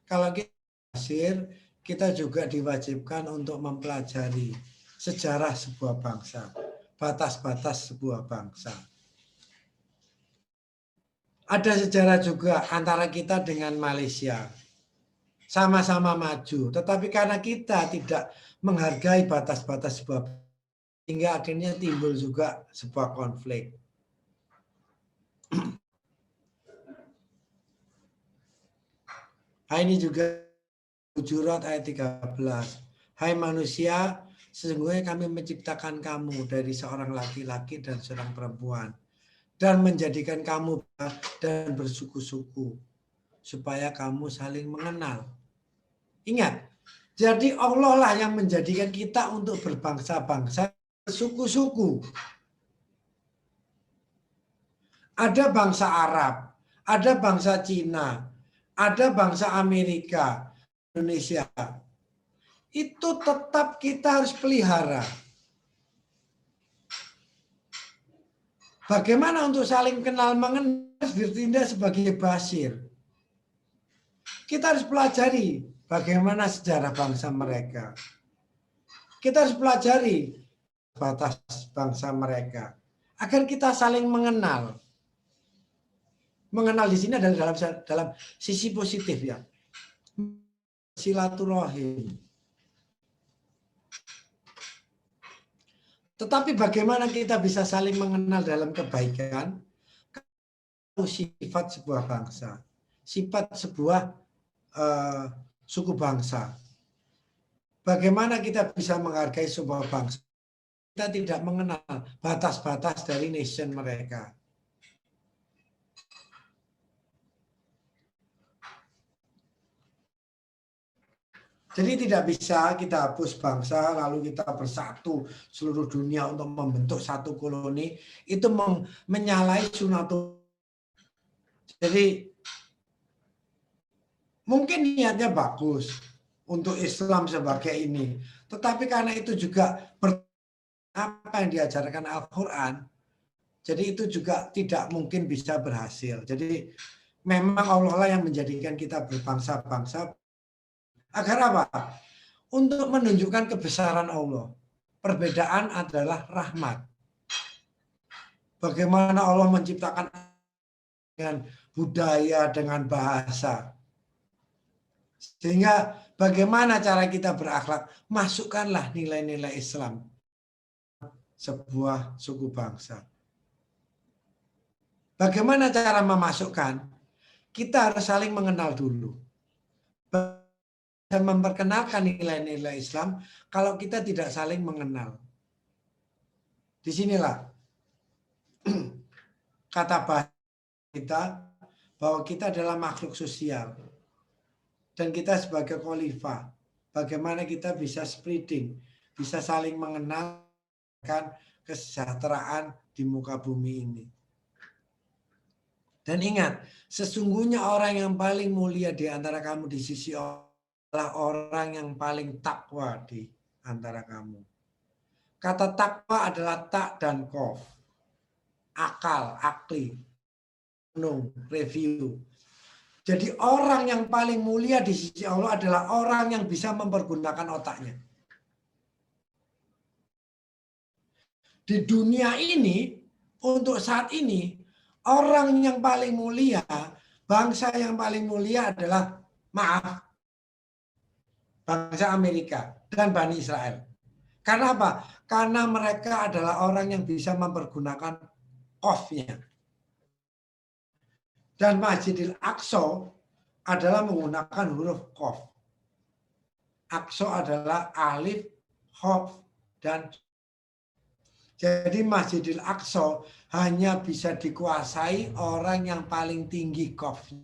Kalau kita Mesir, kita juga diwajibkan untuk mempelajari sejarah sebuah bangsa, batas-batas sebuah bangsa. Ada sejarah juga antara kita dengan Malaysia. Sama-sama maju, tetapi karena kita tidak menghargai batas-batas sebuah bangsa, hingga akhirnya timbul juga sebuah konflik. Nah, ini juga Hujurat ayat 13. Hai manusia, sesungguhnya kami menciptakan kamu dari seorang laki-laki dan seorang perempuan, dan menjadikan kamu dan bersuku-suku, supaya kamu saling mengenal. Ingat, jadi Allah lah yang menjadikan kita untuk berbangsa-bangsa, bersuku-suku. Ada bangsa Arab, ada bangsa Cina, ada bangsa Amerika, Indonesia. Itu tetap kita harus pelihara. Bagaimana untuk saling kenal mengenal bertindak sebagai basir. Kita harus pelajari bagaimana sejarah bangsa mereka. Kita harus pelajari batas bangsa mereka agar kita saling mengenal. Mengenal di sini adalah dalam sisi positif ya. Silaturahim. Tetapi bagaimana kita bisa saling mengenal dalam kebaikan? Sifat sebuah bangsa, sifat sebuah suku bangsa. Bagaimana kita bisa menghargai sebuah bangsa? Kita tidak mengenal batas-batas dari nation mereka. Jadi tidak bisa kita hapus bangsa lalu kita bersatu seluruh dunia untuk membentuk satu koloni. Itu menyalahi sunnatullah. Jadi mungkin niatnya bagus untuk Islam sebagai ini. Tetapi karena itu juga apa yang diajarkan Al-Quran, jadi itu juga tidak mungkin bisa berhasil. Jadi memang Allah lah yang menjadikan kita berbangsa-bangsa. Agar apa? Untuk menunjukkan kebesaran Allah. Perbedaan adalah rahmat. Bagaimana Allah menciptakan dengan budaya, dengan bahasa. Sehingga bagaimana cara kita berakhlak? Masukkanlah nilai-nilai Islam. Sebuah suku bangsa. Bagaimana cara memasukkan? Kita harus saling mengenal dulu. Dan memperkenalkan nilai-nilai Islam kalau kita tidak saling mengenal. Disinilah kata bahasa kita bahwa kita adalah makhluk sosial. Dan kita sebagai khalifah, bagaimana kita bisa spreading, bisa saling mengenalkan kesejahteraan di muka bumi ini. Dan ingat, sesungguhnya orang yang paling mulia di antara kamu di sisi Allah adalah orang yang paling takwa di antara kamu. Kata takwa adalah tak dan qaf. Akal, akli, review. Jadi orang yang paling mulia di sisi Allah adalah orang yang bisa mempergunakan otaknya. Di dunia ini, untuk saat ini, orang yang paling mulia, bangsa yang paling mulia adalah, bangsa Amerika dan Bani Israel. Karena apa? Karena mereka adalah orang yang bisa mempergunakan qafnya. Dan Masjidil Aqsa adalah menggunakan huruf qaf. Aqsa adalah alif, qaf, dan jadi Masjidil Aqsa hanya bisa dikuasai orang yang paling tinggi qaf.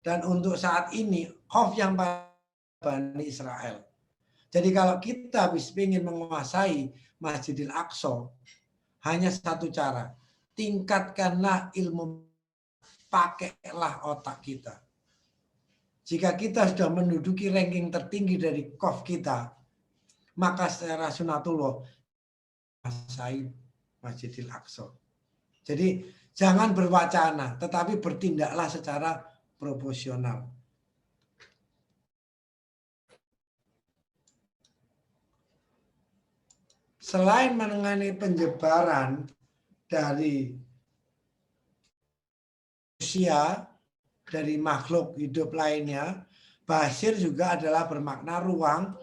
Dan untuk saat ini qaf yang Bani Israel. Jadi kalau kita ingin menguasai Masjidil Aqsa, hanya satu cara. Tingkatkanlah ilmu, pakailah otak kita. Jika kita sudah menduduki ranking tertinggi dari qaf kita, maka secara sunatullah menguasai Masjidil Aqsa. Jadi jangan berwacana, tetapi bertindaklah secara proporsional. selain menangani penyebaran dari manusia, dari makhluk hidup lainnya, basir juga adalah bermakna ruang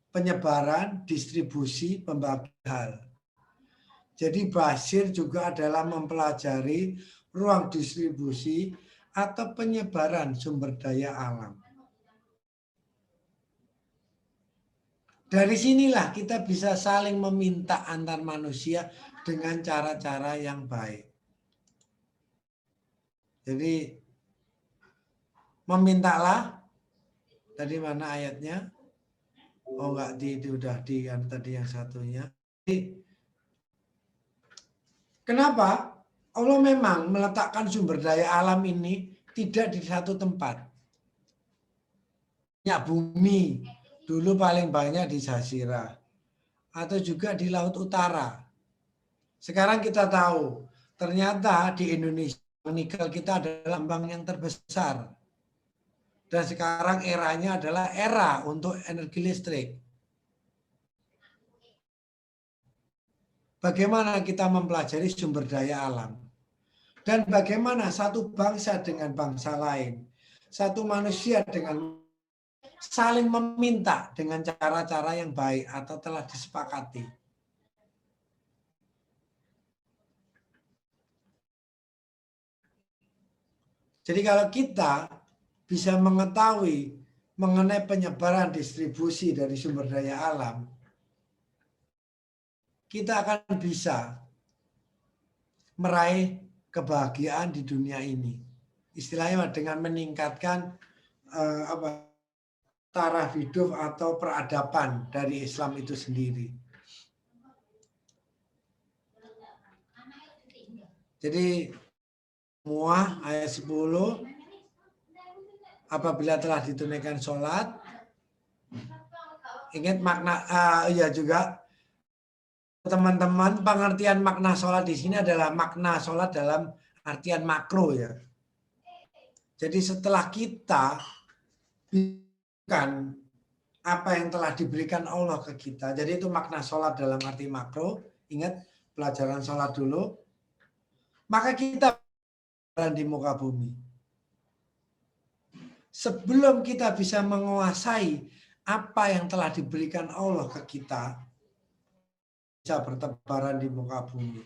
penyebaran, distribusi, pembagian hal. Jadi basir juga adalah mempelajari ruang distribusi atau penyebaran sumber daya alam. Dari sinilah kita bisa saling meminta antar manusia dengan cara-cara yang baik. Jadi memintalah, tadi mana ayatnya? Oh enggak, udah di yang tadi yang satunya. Kenapa? Allah memang meletakkan sumber daya alam ini tidak di satu tempat. Minyak bumi dulu paling banyak di Jazirah atau juga di Laut Utara. Sekarang kita tahu ternyata di Indonesia nikel kita adalah tambang yang terbesar. Dan sekarang eranya adalah era untuk energi listrik. Bagaimana kita mempelajari sumber daya alam. Dan bagaimana satu bangsa dengan bangsa lain. Satu manusia dengan saling meminta dengan cara-cara yang baik atau telah disepakati. Jadi kalau kita bisa mengetahui mengenai penyebaran distribusi dari sumber daya alam, kita akan bisa meraih kebahagiaan di dunia ini. Istilahnya dengan meningkatkan taraf hidup atau peradaban dari Islam itu sendiri. Jadi semua ayat 10, apabila telah ditunaikan sholat, ingat makna, ya juga teman-teman, pengertian makna sholat di sini adalah makna sholat dalam artian makro ya. Jadi setelah kita bukan apa yang telah diberikan Allah ke kita, jadi itu makna sholat dalam arti makro. Ingat pelajaran sholat dulu. Maka kita di muka bumi. Sebelum kita bisa menguasai apa yang telah diberikan Allah ke kita, bisa bertebaran di muka bumi.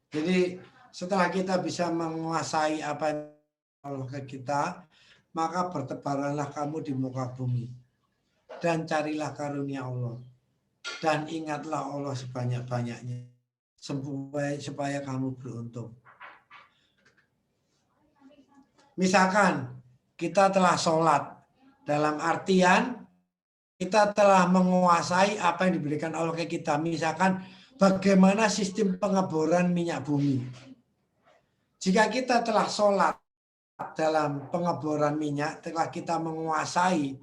Jadi setelah kita bisa menguasai apa yang Allah ke kita, maka bertebaranlah kamu di muka bumi. Dan carilah karunia Allah. Dan ingatlah Allah sebanyak-banyaknya. Supaya kamu beruntung. Misalkan kita telah sholat. Dalam artian kita telah menguasai apa yang diberikan Allah ke kita. Misalkan bagaimana sistem pengeboran minyak bumi. Jika kita telah sholat dalam pengeboran minyak, telah kita menguasai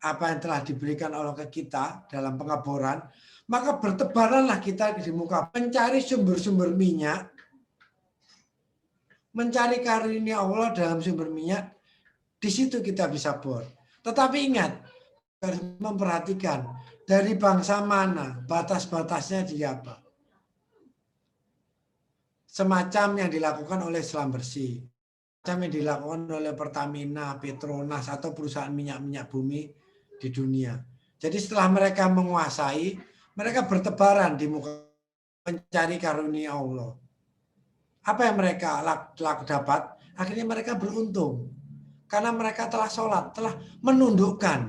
apa yang telah diberikan Allah ke kita dalam pengeboran, maka bertebaranlah kita di muka, mencari sumber-sumber minyak, mencari karunia Allah dalam sumber minyak, di situ kita bisa bor. Tetapi ingat, harus memperhatikan dari bangsa mana, batas-batasnya di apa. Semacam yang dilakukan oleh Islam Bersih, semacam yang dilakukan oleh Pertamina, Petronas, atau perusahaan minyak-minyak bumi di dunia. Jadi setelah mereka menguasai, mereka bertebaran di muka mencari karunia Allah. Apa yang mereka dapat? Akhirnya mereka beruntung. Karena mereka telah sholat, telah menundukkan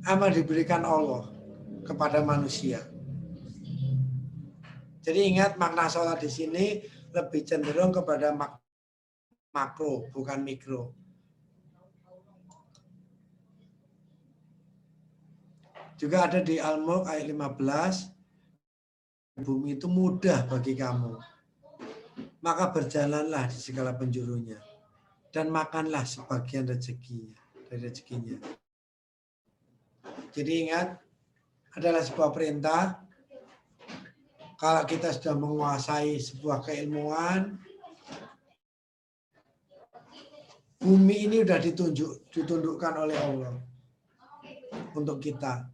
apa yang diberikan Allah kepada manusia. Jadi ingat makna sholat di sini lebih cenderung kepada makro, bukan mikro. Juga ada di Al-Mulk ayat 15, bumi itu mudah bagi kamu. Maka berjalanlah di segala penjurunya. Dan makanlah sebagian rezekinya, dari rezekinya. Jadi ingat, adalah sebuah perintah. Kalau kita sudah menguasai sebuah keilmuan, Bumi ini udah ditundukkan oleh Allah untuk kita.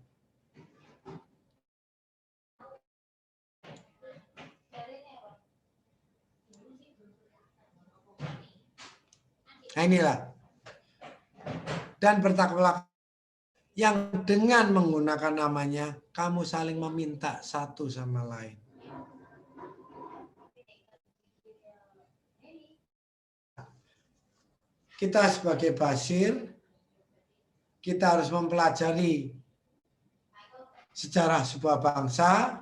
Nah inilah. Dan bertakwalah yang dengan menggunakan namanya, kamu saling meminta satu sama lain. Kita sebagai basir, kita harus mempelajari sejarah sebuah bangsa,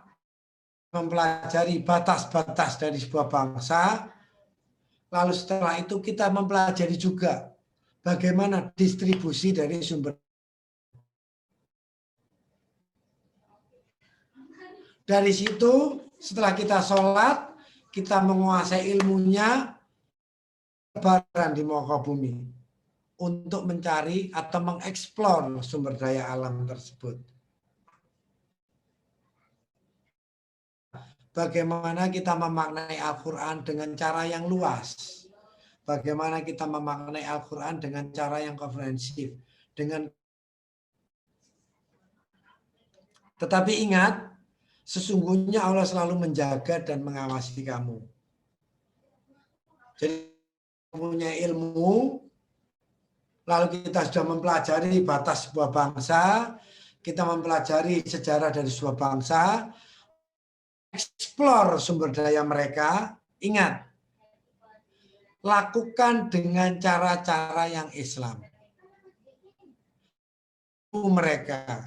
mempelajari batas-batas dari sebuah bangsa, lalu setelah itu kita mempelajari juga bagaimana distribusi dari sumber. Dari situ, setelah kita sholat, kita menguasai ilmunya, lebaran di muka bumi untuk mencari atau mengeksplor sumber daya alam tersebut. Bagaimana kita memaknai Al-Quran dengan cara yang luas. Bagaimana kita memaknai Al-Quran dengan cara yang komprehensif. Tetapi ingat, sesungguhnya Allah selalu menjaga dan mengawasi kamu. Jadi punya ilmu, lalu kita sudah mempelajari batas sebuah bangsa, kita mempelajari sejarah dari sebuah bangsa, eksplor sumber daya mereka, ingat, lakukan dengan cara-cara yang Islam. Mereka.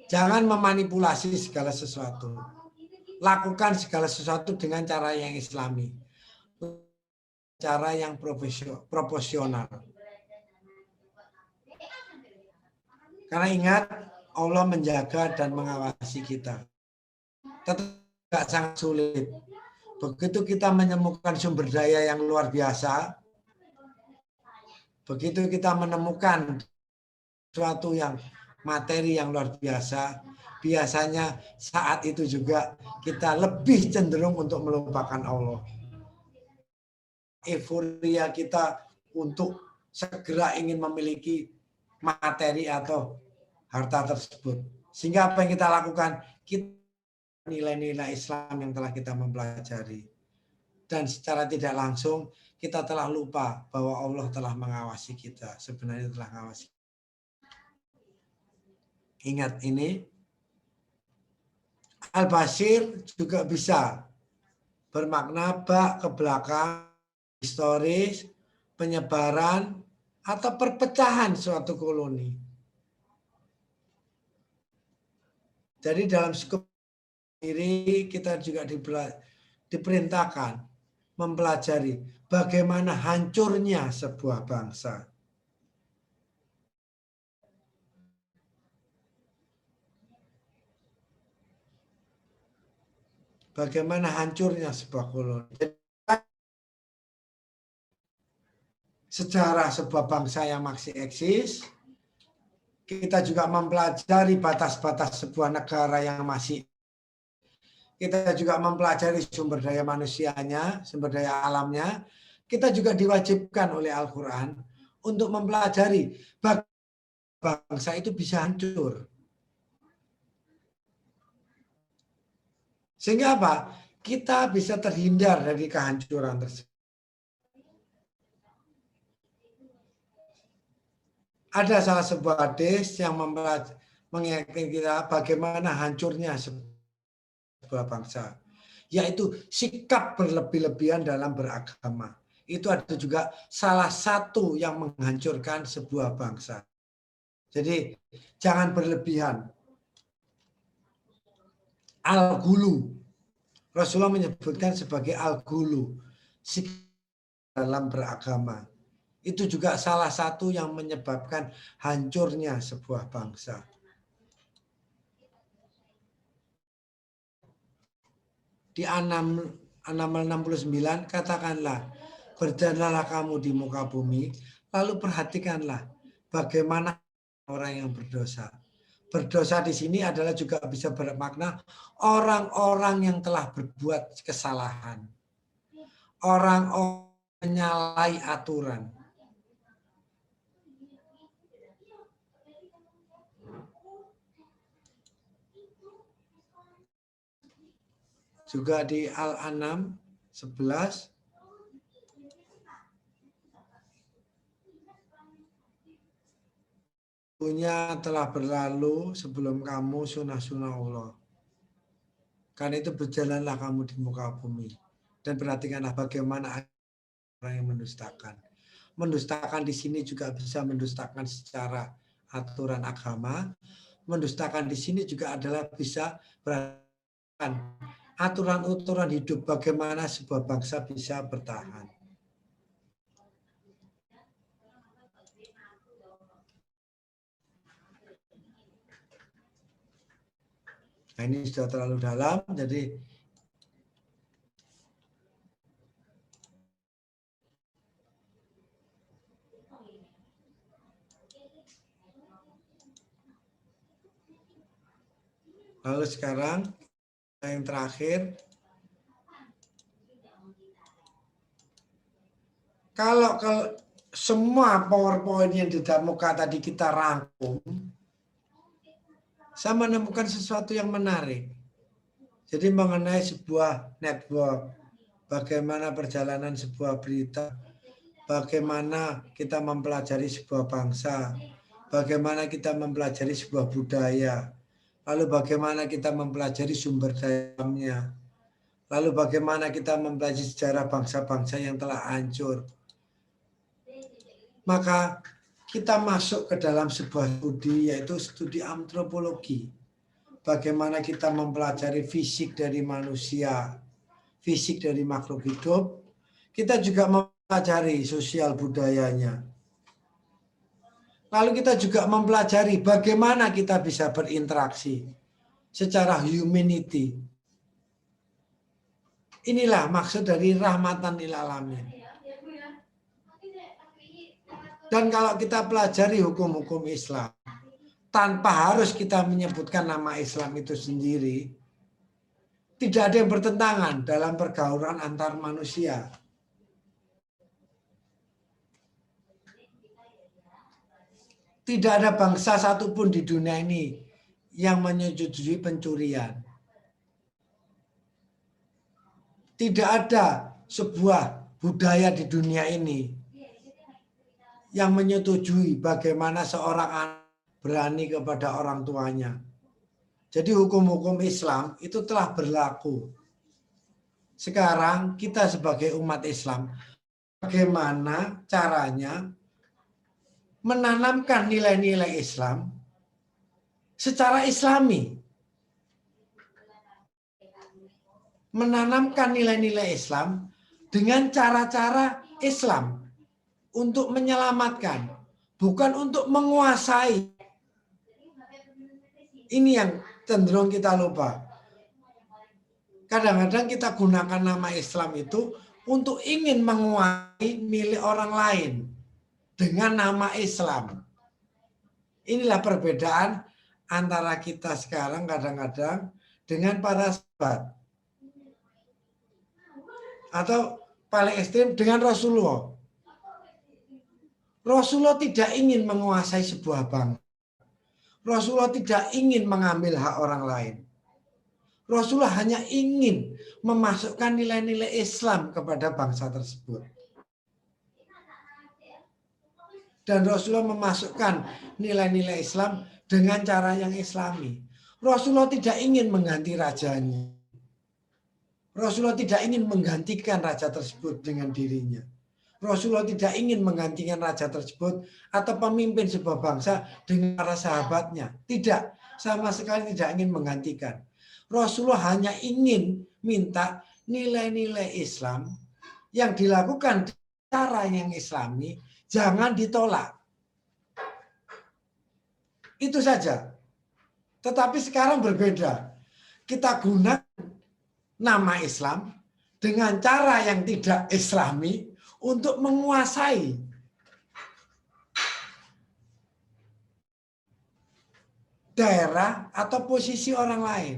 Jangan memanipulasi segala sesuatu. Lakukan segala sesuatu dengan cara yang Islami. Cara yang proporsional. Karena ingat, Allah menjaga dan mengawasi kita. Tetap sangat sulit. Begitu kita menemukan sumber daya yang luar biasa, begitu kita menemukan sesuatu yang materi yang luar biasa, biasanya saat itu juga kita lebih cenderung untuk melupakan Allah. Euforia kita untuk segera ingin memiliki materi atau harta tersebut. Sehingga apa yang kita lakukan? Kita nilai-nilai Islam yang telah kita mempelajari. Dan secara tidak langsung kita telah lupa bahwa Allah telah mengawasi kita. Sebenarnya telah mengawasi. Ingat ini. Al-Basir juga bisa bermakna bak ke belakang, historis, penyebaran, atau perpecahan suatu koloni. Jadi dalam skup ini kita juga diperintahkan mempelajari bagaimana hancurnya sebuah bangsa. Bagaimana hancurnya sebuah koloni. Sejarah sebuah bangsa yang masih eksis, kita juga mempelajari batas-batas sebuah negara yang masih. Kita juga mempelajari sumber daya manusianya, sumber daya alamnya. Kita juga diwajibkan oleh Al-Quran untuk mempelajari bagaimana bangsa itu bisa hancur. Sehingga apa? Kita bisa terhindar dari kehancuran tersebut. Ada salah sebuah hadis yang mengingatkan kita bagaimana hancurnya sebuah bangsa, yaitu sikap berlebih-lebihan dalam beragama. Itu ada juga salah satu yang menghancurkan sebuah bangsa. Jadi jangan berlebihan. Al-Ghulu. Rasulullah menyebutkan sebagai Al-Ghulu. Sikap dalam beragama. Itu juga salah satu yang menyebabkan hancurnya sebuah bangsa. Di An-Naml 69 katakanlah, berjalanlah kamu di muka bumi, lalu perhatikanlah bagaimana orang yang berdosa. Berdosa di sini adalah juga bisa bermakna orang-orang yang telah berbuat kesalahan. Orang-orang menyalahi aturan. Juga di Al-An'am 11. Punya telah berlalu sebelum kamu sunnah-sunnah Allah. Karena itu berjalanlah kamu di muka bumi. Dan perhatikanlah bagaimana orang yang mendustakan. Mendustakan di sini juga bisa mendustakan secara aturan agama. Mendustakan di sini juga adalah bisa berhadapan aturan-aturan hidup bagaimana sebuah bangsa bisa bertahan. Nah, ini sudah terlalu dalam, jadi lalu sekarang yang terakhir, kalau semua PowerPoint yang di muka tadi kita rangkum, saya menemukan sesuatu yang menarik. Jadi mengenai sebuah network, bagaimana perjalanan sebuah berita, bagaimana kita mempelajari sebuah bangsa, bagaimana kita mempelajari sebuah budaya, lalu bagaimana kita mempelajari sumber dayanya, lalu bagaimana kita mempelajari sejarah bangsa-bangsa yang telah hancur. Maka kita masuk ke dalam sebuah studi, yaitu studi antropologi. Bagaimana kita mempelajari fisik dari manusia, fisik dari makhluk hidup. Kita juga mempelajari sosial budayanya. Lalu kita juga mempelajari bagaimana kita bisa berinteraksi secara humanity. Inilah maksud dari rahmatan lil alamin. Dan kalau kita pelajari hukum-hukum Islam, tanpa harus kita menyebutkan nama Islam itu sendiri, tidak ada yang bertentangan dalam pergaulan antar manusia. Tidak ada bangsa satupun di dunia ini yang menyetujui pencurian. Tidak ada sebuah budaya di dunia ini yang menyetujui bagaimana seorang anak berani kepada orang tuanya. Jadi hukum-hukum Islam itu telah berlaku. Sekarang kita sebagai umat Islam, bagaimana caranya menanamkan nilai-nilai Islam secara Islami. Menanamkan nilai-nilai Islam dengan cara-cara Islam untuk menyelamatkan, bukan untuk menguasai. Ini yang cenderung kita lupa. Kadang-kadang kita gunakan nama Islam itu untuk ingin menguasai milik orang lain dengan nama Islam. Inilah perbedaan antara kita sekarang kadang-kadang dengan para sahabat. Atau paling ekstrim dengan Rasulullah. Rasulullah tidak ingin menguasai sebuah bangsa. Rasulullah tidak ingin mengambil hak orang lain. Rasulullah hanya ingin memasukkan nilai-nilai Islam kepada bangsa tersebut. Dan Rasulullah memasukkan nilai-nilai Islam dengan cara yang Islami. Rasulullah tidak ingin mengganti rajanya. Rasulullah tidak ingin menggantikan raja tersebut dengan dirinya. Rasulullah tidak ingin menggantikan raja tersebut atau pemimpin sebuah bangsa dengan para sahabatnya. Tidak, sama sekali tidak ingin menggantikan. Rasulullah hanya ingin minta nilai-nilai Islam yang dilakukan cara yang Islami jangan ditolak. Itu saja. Tetapi sekarang berbeda. Kita gunakan nama Islam dengan cara yang tidak Islami untuk menguasai daerah atau posisi orang lain.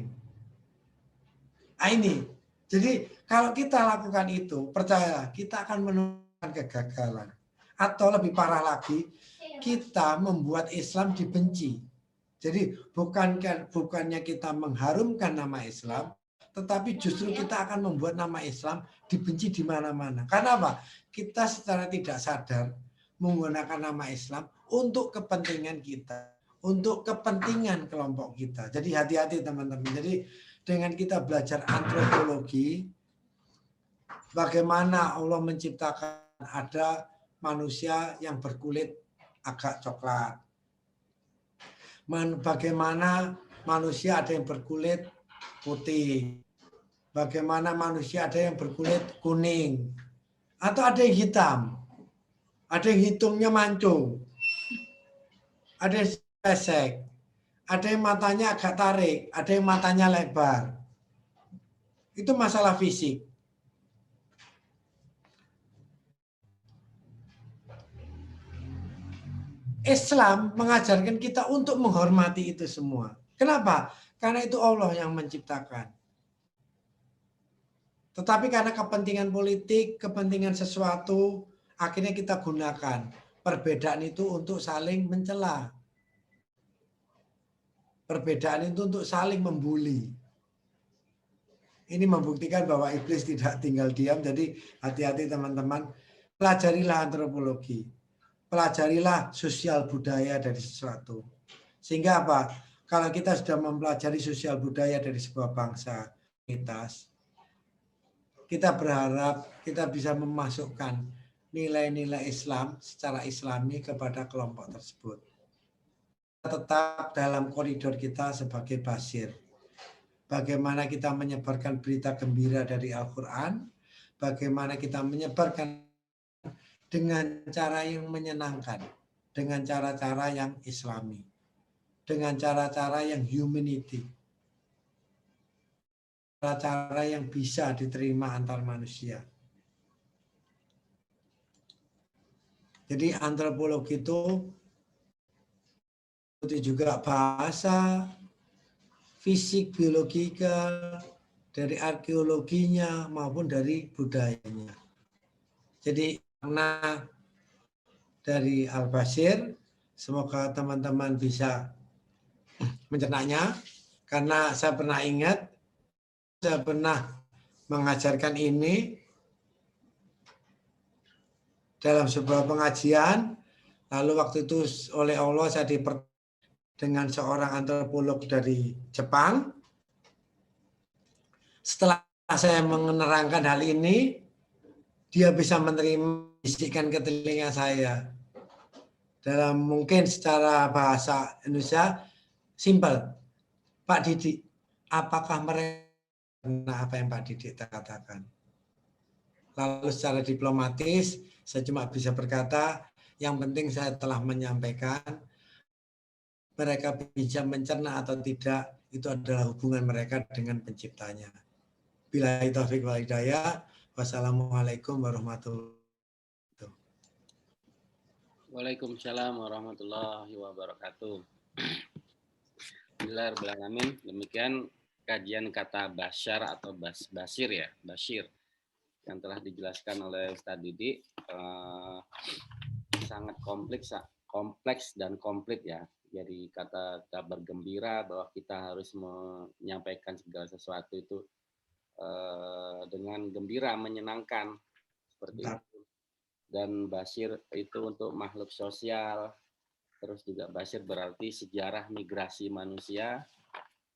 Nah, ini. Jadi kalau kita lakukan itu, percayalah kita akan menemukan kegagalan. Atau lebih parah lagi, kita membuat Islam dibenci. Jadi bukannya kita mengharumkan nama Islam, tetapi justru kita akan membuat nama Islam dibenci di mana-mana. Karena apa? Kita secara tidak sadar menggunakan nama Islam untuk kepentingan kita, untuk kepentingan kelompok kita. Jadi hati-hati teman-teman. Jadi dengan kita belajar antropologi, bagaimana Allah menciptakan ada manusia yang berkulit agak coklat. Bagaimana manusia ada yang berkulit putih. Bagaimana manusia ada yang berkulit kuning. Atau ada yang hitam. Ada yang hidungnya mancung. Ada yang pesek. Ada yang matanya agak tarik. Ada yang matanya lebar. Itu masalah fisik. Islam mengajarkan kita untuk menghormati itu semua. Kenapa? Karena itu Allah yang menciptakan. Tetapi karena kepentingan politik, kepentingan sesuatu, akhirnya kita gunakan perbedaan itu untuk saling mencela. Perbedaan itu untuk saling membuli. Ini membuktikan bahwa iblis tidak tinggal diam. Jadi hati-hati teman-teman. Pelajarilah antropologi. Pelajarilah sosial budaya dari sesuatu. Sehingga apa? Kalau kita sudah mempelajari sosial budaya dari sebuah bangsa, kita berharap kita bisa memasukkan nilai-nilai Islam secara Islami kepada kelompok tersebut. Tetap dalam koridor kita sebagai basir. Bagaimana kita menyebarkan berita gembira dari Al-Quran, bagaimana kita menyebarkan dengan cara yang menyenangkan, dengan cara-cara yang Islami, dengan cara-cara yang humanity, cara-cara yang bisa diterima antar manusia. Jadi antropologi itu juga bahasa, fisik, biologika, dari arkeologinya maupun dari budayanya. Jadi karena dari Al-Basir, semoga teman-teman bisa mencernanya, karena saya pernah ingat, saya pernah mengajarkan ini dalam sebuah pengajian, lalu waktu itu oleh Allah saya dengan seorang antropolog dari Jepang. Setelah saya menerangkan hal ini, dia bisa menerima bisikan ke telinga saya. Dalam mungkin secara bahasa Indonesia, simpel. Pak Didik, apakah mereka apa yang Pak Didik katakan? Lalu secara diplomatis, saya cuma bisa berkata, yang penting saya telah menyampaikan, mereka bisa mencerna atau tidak, itu adalah hubungan mereka dengan penciptanya. Billahi taufiq wal hidayah. Wassalamualaikum warahmatullahi wabarakatuh. Waalaikumsalam warahmatullahi wabarakatuh. Bismillahirrahmanirrahim. Demikian kajian kata Bashar atau Basir ya, Bashir yang telah dijelaskan oleh Ustadz Didi, sangat kompleks dan komplit ya. Jadi kata kabar gembira bahwa kita harus menyampaikan segala sesuatu itu dengan gembira, menyenangkan seperti itu. Dan Basir itu untuk makhluk sosial. Terus juga Basir berarti sejarah migrasi manusia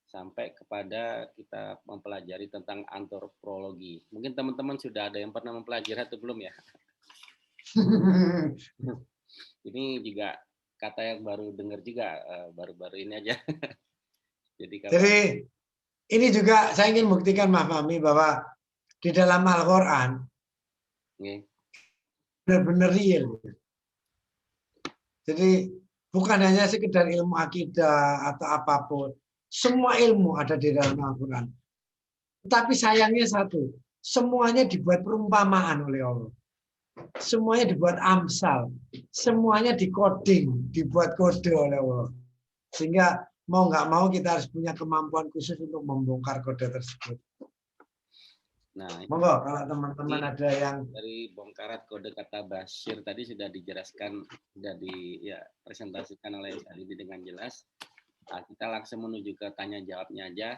sampai kepada kita mempelajari tentang antropologi. Mungkin teman-teman sudah ada yang pernah mempelajari atau belum ya? Ini juga kata yang baru dengar juga, baru-baru ini aja. Jadi ini juga saya ingin buktikan Mas Fahmi bahwa di dalam Al-Quran benar-benar real. Jadi bukan hanya sekedar ilmu akidah atau apapun. Semua ilmu ada di dalam Al-Quran. Tapi sayangnya satu, semuanya dibuat perumpamaan oleh Allah. Semuanya dibuat amsal. Semuanya dikoding, dibuat kode oleh Allah. Sehingga mau nggak mau kita harus punya kemampuan khusus untuk membongkar kode tersebut. Nah, Monggo kalau teman-teman ada yang dari bongkaran kode kata Bashir tadi sudah dijelaskan, sudah presentasikan oleh Ustaz Didi dengan jelas. Nah, kita langsung menuju ke tanya jawabnya aja.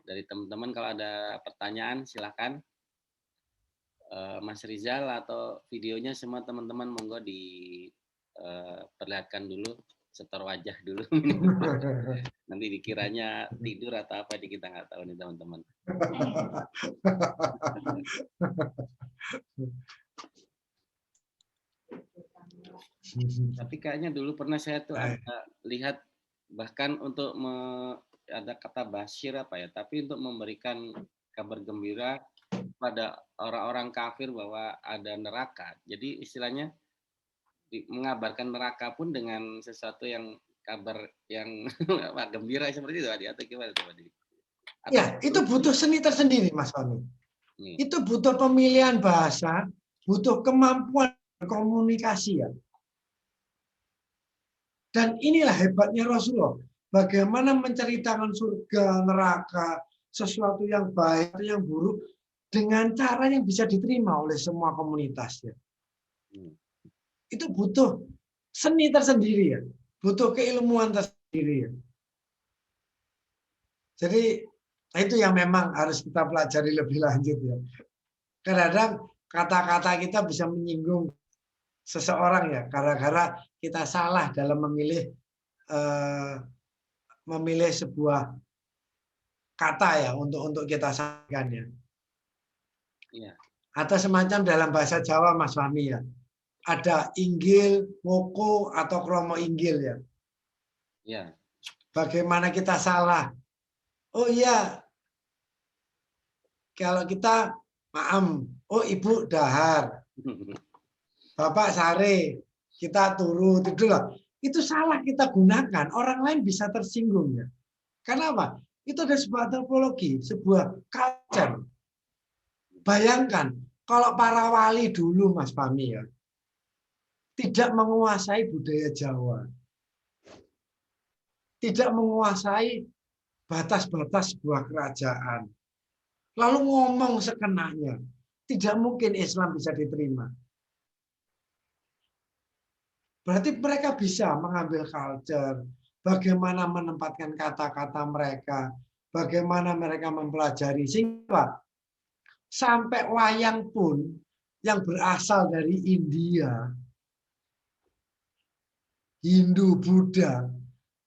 Dari teman-teman kalau ada pertanyaan silakan. Mas Rizal atau videonya semua teman-teman monggo diperlihatkan dulu, setor wajah dulu. Nanti dikiranya tidur atau apa kita nggak tahu nih teman-teman. Tapi kayaknya dulu pernah saya tuh ada lihat bahkan untuk ada kata Bashir apa ya, tapi untuk memberikan kabar gembira pada orang-orang kafir bahwa ada neraka. Jadi istilahnya mengabarkan neraka pun dengan sesuatu yang kabar yang gembira seperti itu Adi, atau gimana tuh Adi? Ya, itu butuh seni tersendiri Mas Fahmi. Itu butuh pemilihan bahasa, butuh kemampuan komunikasi ya. Dan inilah hebatnya Rasulullah. Bagaimana menceritakan surga, neraka, sesuatu yang baik, yang buruk, dengan cara yang bisa diterima oleh semua komunitasnya. Itu butuh seni tersendiri ya. Butuh keilmuan tersendiri ya. Jadi itu yang memang harus kita pelajari lebih lanjut ya. Kadang-kadang kata-kata kita bisa menyinggung seseorang ya, gara-gara kita salah dalam memilih sebuah kata ya untuk kita sampaikan ya. Iya. Atau semacam dalam bahasa Jawa Mas Fahmi ya. Ada inggil, woko atau kromo inggil ya. Iya. Bagaimana kita salah? Oh iya. Kalau kita maam, oh ibu dahar. Bapak sare, kita turu, itulah. Itu salah kita gunakan, orang lain bisa tersinggung ya. Karena apa? Itu ada sebuah antropologi, sebuah culture. Bayangkan, kalau para wali dulu, Mas Fahmi ya, tidak menguasai budaya Jawa, tidak menguasai batas-batas sebuah kerajaan, lalu ngomong sekenanya, tidak mungkin Islam bisa diterima. Berarti mereka bisa mengambil culture, bagaimana menempatkan kata-kata mereka, bagaimana mereka mempelajari. Sehingga sampai wayang pun yang berasal dari India, Hindu, Buddha,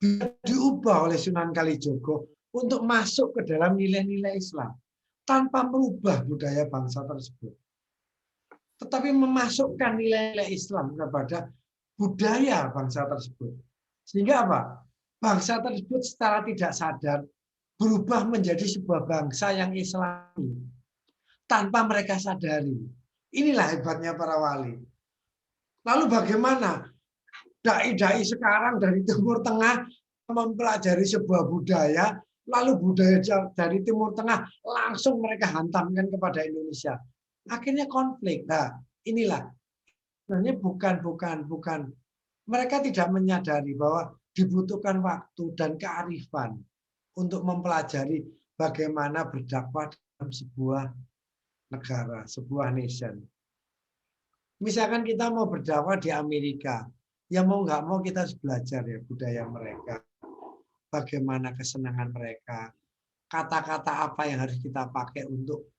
bisa diubah oleh Sunan Kalijogo untuk masuk ke dalam nilai-nilai Islam tanpa merubah budaya bangsa tersebut. Tetapi memasukkan nilai-nilai Islam kepada budaya bangsa tersebut. Sehingga apa? Bangsa tersebut secara tidak sadar berubah menjadi sebuah bangsa yang Islami tanpa mereka sadari. Inilah hebatnya para wali. Lalu bagaimana dai-dai sekarang dari Timur Tengah mempelajari sebuah budaya, lalu budaya dari Timur Tengah langsung mereka hantamkan kepada Indonesia. Akhirnya konflik. Nah, inilah sebenarnya bukan mereka tidak menyadari bahwa dibutuhkan waktu dan kearifan untuk mempelajari bagaimana berdakwah dalam sebuah negara, sebuah nation. Misalkan kita mau berdakwah di Amerika, ya mau nggak mau kita harus belajar ya budaya mereka, bagaimana kesenangan mereka, kata-kata apa yang harus kita pakai untuk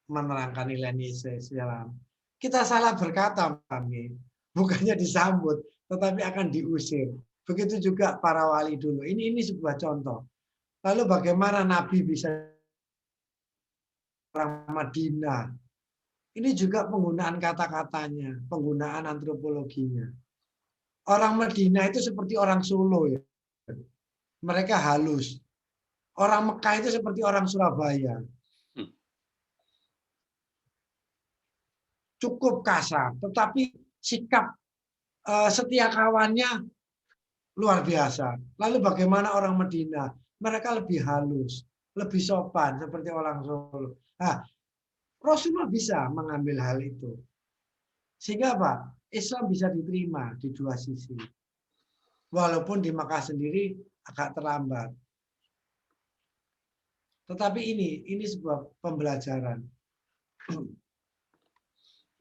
menerangkan nilai-nilai Islam. Kita salah berkata, kami bukannya disambut, tetapi akan diusir. Begitu juga para wali dulu. Ini sebuah contoh. Lalu bagaimana Nabi bisa orang Madinah? Ini juga penggunaan kata-katanya, penggunaan antropologinya. Orang Madinah itu seperti orang Solo ya. Mereka halus. Orang Mekah itu seperti orang Surabaya. Cukup kasar, tetapi sikap setia kawannya luar biasa. Lalu bagaimana orang Madinah? Mereka lebih halus, lebih sopan seperti orang Solo. Nah, Rasulullah bisa mengambil hal itu. Sehingga apa? Islam bisa diterima di dua sisi. Walaupun di Makkah sendiri agak terlambat. Tetapi ini sebuah pembelajaran.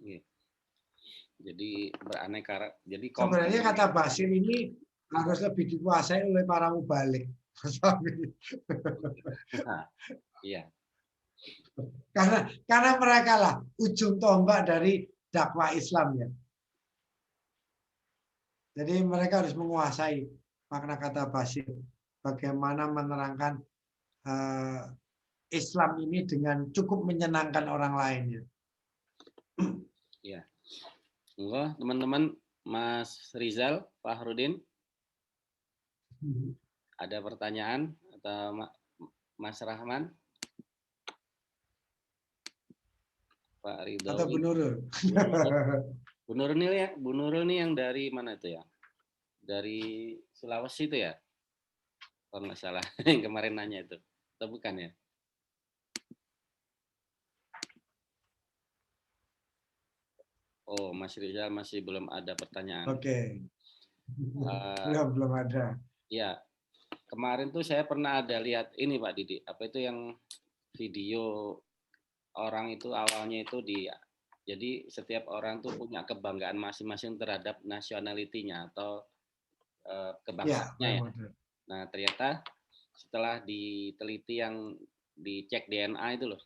Iya. Jadi beraneka, jadi Sebenarnya komponen. kata Basir ini harus lebih dikuasai oleh para mubalik. Iya, Karena mereka lah ujung tombak dari dakwah Islam ya. Jadi mereka harus menguasai makna kata Basir. Bagaimana menerangkan Islam ini dengan cukup menyenangkan orang lain ya. iya. Enggak, teman-teman, Mas Rizal, Fahrudin, ada pertanyaan atau Mas Rahman, Pak Atau Bu Ridhowi, Nurul. Bu Nurul nih yang dari mana itu ya? Dari Sulawesi itu ya? Kalau nggak salah, yang kemarin nanya itu, atau bukan ya? Oh, Mas Rizal masih belum ada pertanyaan. Oke. Uh, Belum ada. ya, kemarin tuh saya pernah ada lihat ini Pak Didi, apa itu yang video orang itu awalnya itu jadi setiap orang tuh punya kebanggaan masing-masing terhadap nationality-nya atau kebangsaannya ya. Nah, ternyata setelah diteliti yang dicek DNA itu loh.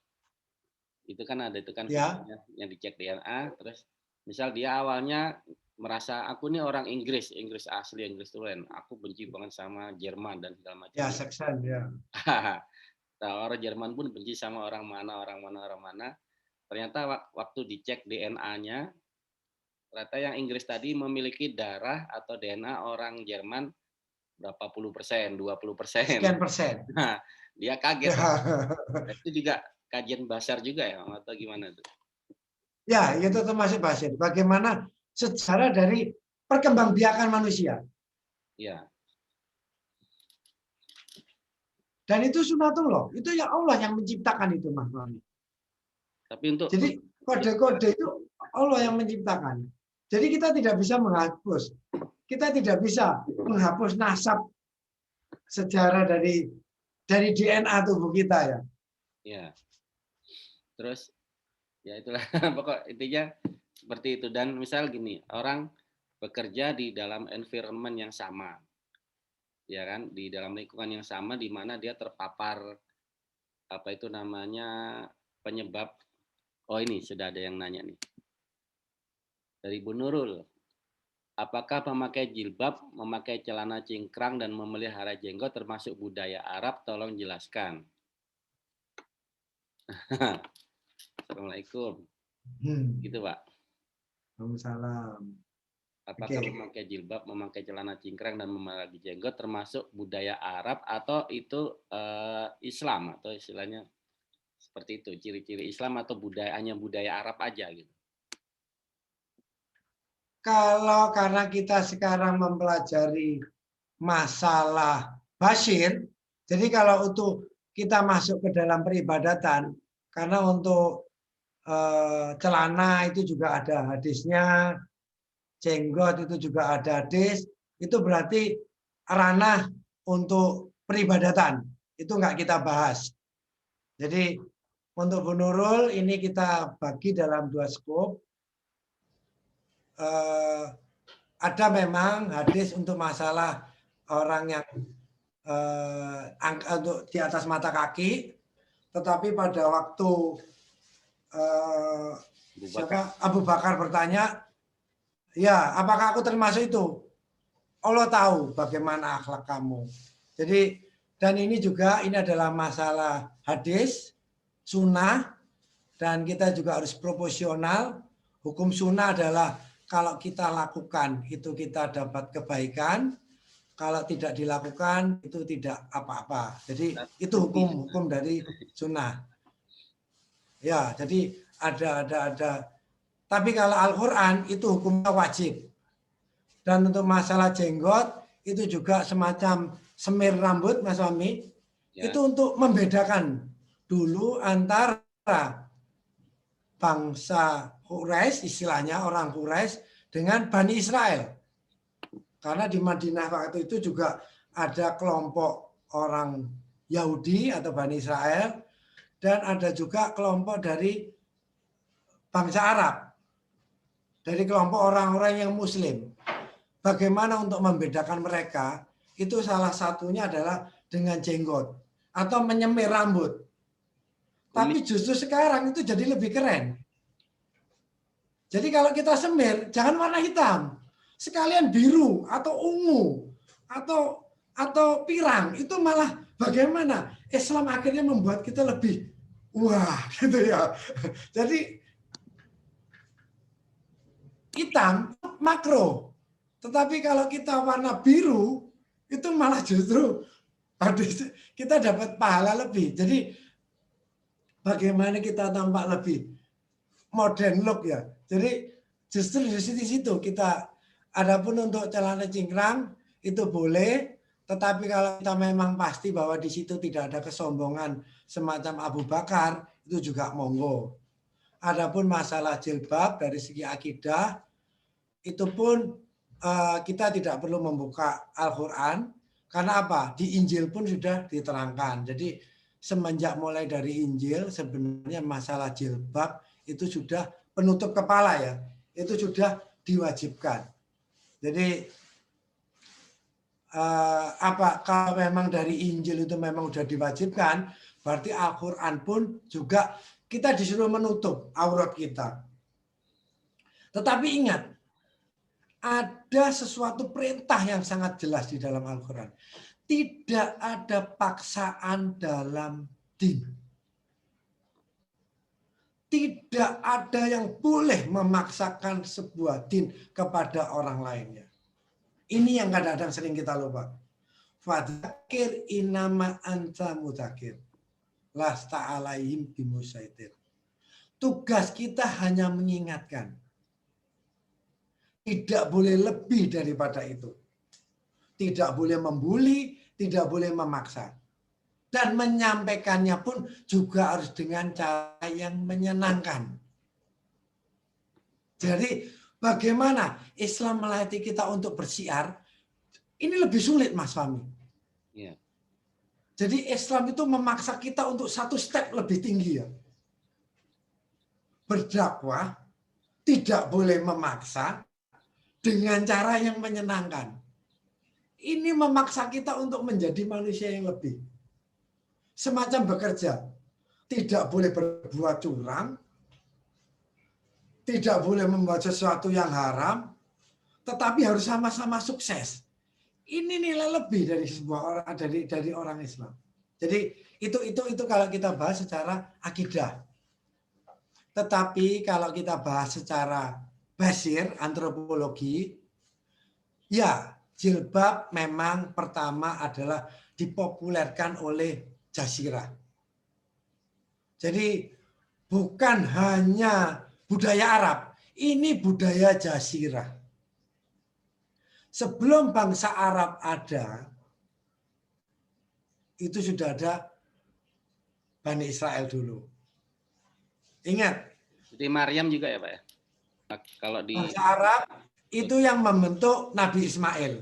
Itu kan ada itu kan videonya yang dicek DNA, terus misal dia awalnya merasa aku nih orang Inggris asli, Inggris tulen. Aku benci banget sama Jerman dan segala macam. Ya, Saxon ya. Nah, orang Jerman pun benci sama orang mana. Ternyata waktu dicek DNA-nya, ternyata yang Inggris tadi memiliki darah atau DNA orang Jerman berapa puluh persen, 20%. Sekian persen. Nah, dia kaget. Ya. Itu juga kajian Basar juga ya, atau gimana tuh? Ya, itu termasuk Basir. Bagaimana sejarah dari perkembangbiakan manusia. Ya. Dan itu sunatullah. Itu ya Allah yang menciptakan itu, Mas Mami. Tapi untuk Jadi kode-kode itu Allah yang menciptakan. Jadi kita tidak bisa menghapus. Kita tidak bisa menghapus nasab sejarah dari DNA tubuh kita ya. Ya. Terus ya itulah pokok intinya seperti itu. Dan misal gini, orang bekerja di dalam environment yang sama. Ya kan, di dalam lingkungan yang sama di mana dia terpapar apa itu namanya penyebab. Oh, ini sudah ada yang nanya nih. Dari Bu Nurul. Apakah memakai jilbab, memakai celana cingkrang, dan memelihara jenggot termasuk budaya Arab? Tolong jelaskan. Assalamualaikum. Gitu, Pak. Waalaikumsalam. Apakah memakai jilbab, memakai celana cingkrang, dan memelihara jenggot termasuk budaya Arab atau itu Islam atau istilahnya seperti itu, ciri-ciri Islam atau hanya budaya Arab aja gitu? Kalau karena kita sekarang mempelajari masalah Basir, jadi kalau untuk kita masuk ke dalam peribadatan, karena untuk celana itu juga ada hadisnya, jenggot itu juga ada hadis, itu berarti ranah untuk peribadatan, itu nggak kita bahas. Jadi untuk Bu Nurul ini kita bagi dalam 2 skop. Ada memang hadis untuk masalah orang yang untuk di atas mata kaki, tetapi pada waktu Abu Bakar bertanya, ya apakah aku termasuk itu? Allah tahu bagaimana akhlak kamu. Jadi dan ini juga ini adalah masalah hadis, sunnah, dan kita juga harus proporsional. Hukum sunnah adalah kalau kita lakukan itu kita dapat kebaikan, kalau tidak dilakukan itu tidak apa-apa. Jadi itu hukum dari sunnah. Ya, jadi ada. Tapi kalau Al-Quran itu hukumnya wajib. Dan untuk masalah jenggot itu juga semacam semir rambut, Mas Wami. Ya. Itu untuk membedakan dulu antara bangsa Quraisy, istilahnya orang Quraisy, dengan Bani Israel. Karena di Madinah waktu itu juga ada kelompok orang Yahudi atau Bani Israel, dan ada juga kelompok dari bangsa Arab, dari kelompok orang-orang yang Muslim. Bagaimana untuk membedakan mereka? Itu salah satunya adalah dengan jenggot atau menyemir rambut. Tapi justru sekarang itu jadi lebih keren. Jadi kalau kita semir, jangan warna hitam. Sekalian biru atau ungu atau pirang. Itu malah bagaimana Islam akhirnya membuat kita lebih wah gitu ya. Jadi hitam makro. Tetapi kalau kita warna biru itu malah justru kita dapat pahala lebih. Jadi bagaimana kita tampak lebih modern look ya. Jadi justru di situ kita, adapun untuk celana cingkrang itu boleh, tetapi kalau kita memang pasti bahwa di situ tidak ada kesombongan semacam Abu Bakar, itu juga monggo. Adapun masalah jilbab dari segi akidah, itu pun kita tidak perlu membuka Al-Quran, karena apa? Di Injil pun sudah diterangkan. Jadi semenjak mulai dari Injil sebenarnya masalah jilbab itu sudah penutup kepala ya, itu sudah diwajibkan. Jadi kalau memang dari Injil itu memang sudah diwajibkan, berarti Al-Quran pun juga kita disuruh menutup aurat kita. Tetapi ingat, ada sesuatu perintah yang sangat jelas di dalam Al-Quran. Tidak ada paksaan dalam din. Tidak ada yang boleh memaksakan sebuah din kepada orang lainnya. Ini yang kadang-kadang sering kita lupa. Fadzakir inama anta mudzakir. Lasta alaihim bimusaitir. Tugas kita hanya mengingatkan. Tidak boleh lebih daripada itu. Tidak boleh membuli, tidak boleh memaksa. Dan menyampaikannya pun juga harus dengan cara yang menyenangkan. Jadi bagaimana Islam melatih kita untuk bersiar, ini lebih sulit Mas Fahmi. Yeah. Jadi Islam itu memaksa kita untuk satu step lebih tinggi ya. Berdakwah tidak boleh memaksa dengan cara yang menyenangkan. Ini memaksa kita untuk menjadi manusia yang lebih. Semacam bekerja, tidak boleh berbuat curang, tidak boleh membuat sesuatu yang haram, tetapi harus sama-sama sukses. Ini nilai lebih dari sebuah orang, dari orang Islam. Jadi itu kalau kita bahas secara akidah. Tetapi kalau kita bahas secara basir, antropologi, ya jilbab memang pertama adalah dipopulerkan oleh Jazirah. Jadi bukan hanya budaya Arab, ini budaya Jazirah. Sebelum bangsa Arab ada, itu sudah ada Bani Israel dulu. Ingat. Seperti Maryam juga ya Pak ya? Kalau di bangsa Arab itu yang membentuk Nabi Ismail.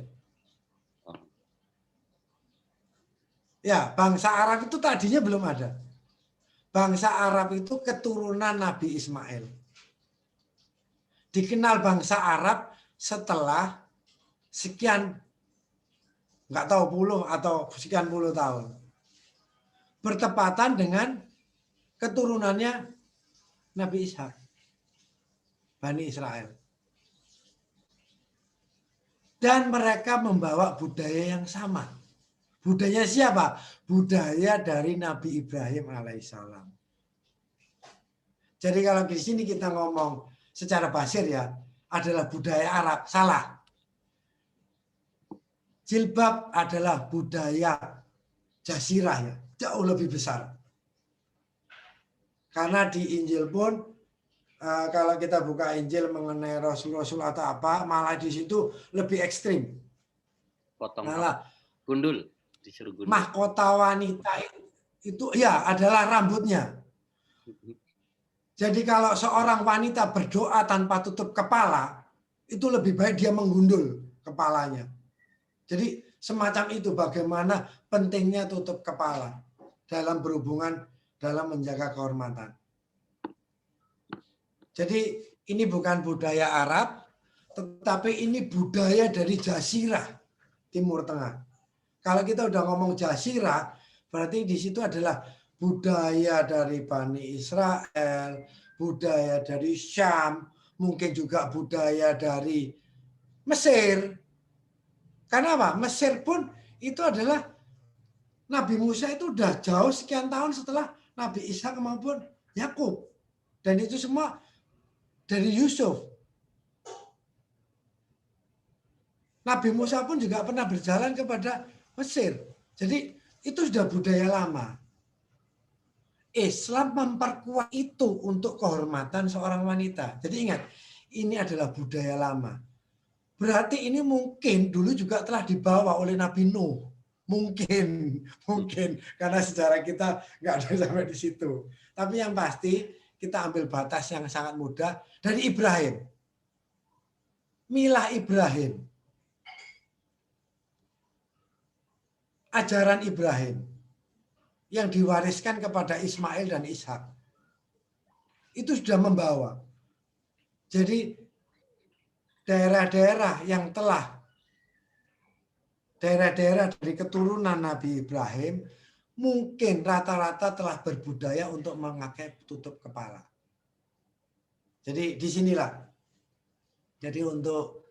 Ya, bangsa Arab itu tadinya belum ada. Bangsa Arab itu keturunan Nabi Ismail. Dikenal bangsa Arab setelah sekian, nggak tahu puluh atau sekian puluh tahun. Bertepatan dengan keturunannya Nabi Ishak, Bani Israel. Dan mereka membawa budaya yang sama. Budaya siapa? Budaya dari Nabi Ibrahim alaihissalam. Jadi kalau di sini kita ngomong secara basir ya, adalah budaya Arab, salah. Jilbab adalah budaya Jazirah ya, jauh lebih besar. Karena di Injil pun kalau kita buka Injil mengenai Rasul-Rasul atau apa, malah di situ lebih ekstrim. Potong malah gundul. Mahkota wanita itu ya adalah rambutnya. Jadi kalau seorang wanita berdoa tanpa tutup kepala, itu lebih baik dia menggundul kepalanya. Jadi semacam itu bagaimana pentingnya tutup kepala dalam berhubungan, dalam menjaga kehormatan. Jadi ini bukan budaya Arab, tetapi ini budaya dari Jazirah Timur Tengah. Kalau kita udah ngomong Jazirah, berarti di situ adalah budaya dari Bani Israel, budaya dari Syam, mungkin juga budaya dari Mesir. Karena apa? Mesir pun itu adalah Nabi Musa itu udah jauh sekian tahun setelah Nabi Ishak maupun Yakub. Dan itu semua dari Yusuf. Nabi Musa pun juga pernah berjalan kepada Mesir. Jadi itu sudah budaya lama. Islam memperkuat itu untuk kehormatan seorang wanita. Jadi ingat, ini adalah budaya lama. Berarti ini mungkin dulu juga telah dibawa oleh Nabi Nuh. Mungkin karena sejarah kita nggak ada sampai di situ. Tapi yang pasti kita ambil batas yang sangat mudah dari Ibrahim. Milah Ibrahim. Ajaran Ibrahim yang diwariskan kepada Ismail dan Ishak. Itu sudah membawa. Jadi daerah-daerah yang telah daerah-daerah dari keturunan Nabi Ibrahim mungkin rata-rata telah berbudaya untuk memakai tutup kepala. Jadi disinilah. Jadi untuk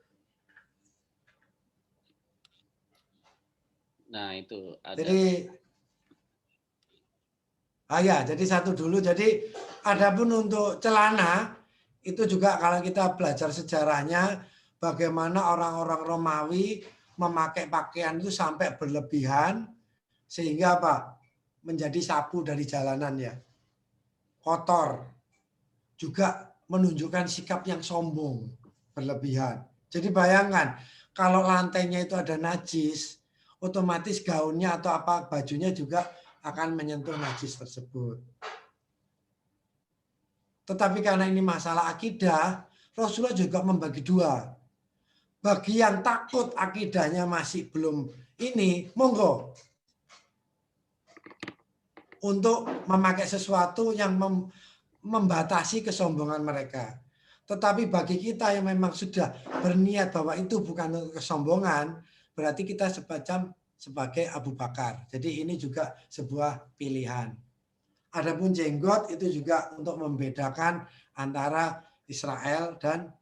itu ada. Jadi satu dulu. Jadi adapun untuk celana itu juga kalau kita belajar sejarahnya bagaimana orang-orang Romawi memakai pakaian itu sampai berlebihan sehingga apa? Menjadi sapu dari jalanan ya. Kotor. Juga menunjukkan sikap yang sombong, berlebihan. Jadi bayangkan kalau lantainya itu ada najis, otomatis gaunnya atau apa bajunya juga akan menyentuh najis tersebut. Tetapi karena ini masalah akidah, Rasulullah juga membagi dua. Bagi yang takut akidahnya masih belum ini, monggo. Untuk memakai sesuatu yang membatasi kesombongan mereka. Tetapi bagi kita yang memang sudah berniat bahwa itu bukan kesombongan, berarti kita sebagai Abu Bakar. Jadi ini juga sebuah pilihan. Adapun jenggot itu juga untuk membedakan antara Israel dan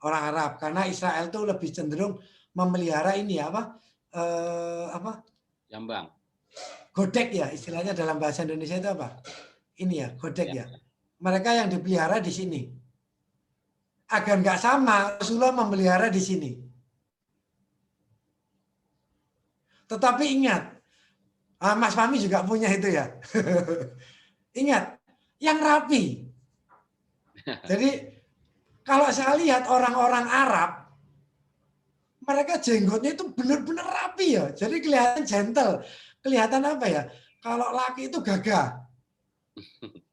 orang Arab. Karena Israel itu lebih cenderung memelihara ini apa? Jambang. Godek ya, istilahnya dalam bahasa Indonesia itu apa? Ini ya, godek ya. Mereka yang dipelihara di sini. Agar nggak sama, Rasulullah memelihara di sini. Tetapi ingat, Mas Fahmi juga punya itu ya. Ingat, yang rapi. Jadi kalau saya lihat orang-orang Arab, mereka jenggotnya itu benar-benar rapi ya. Jadi kelihatan gentle. Kelihatan apa ya? Kalau laki itu gagah.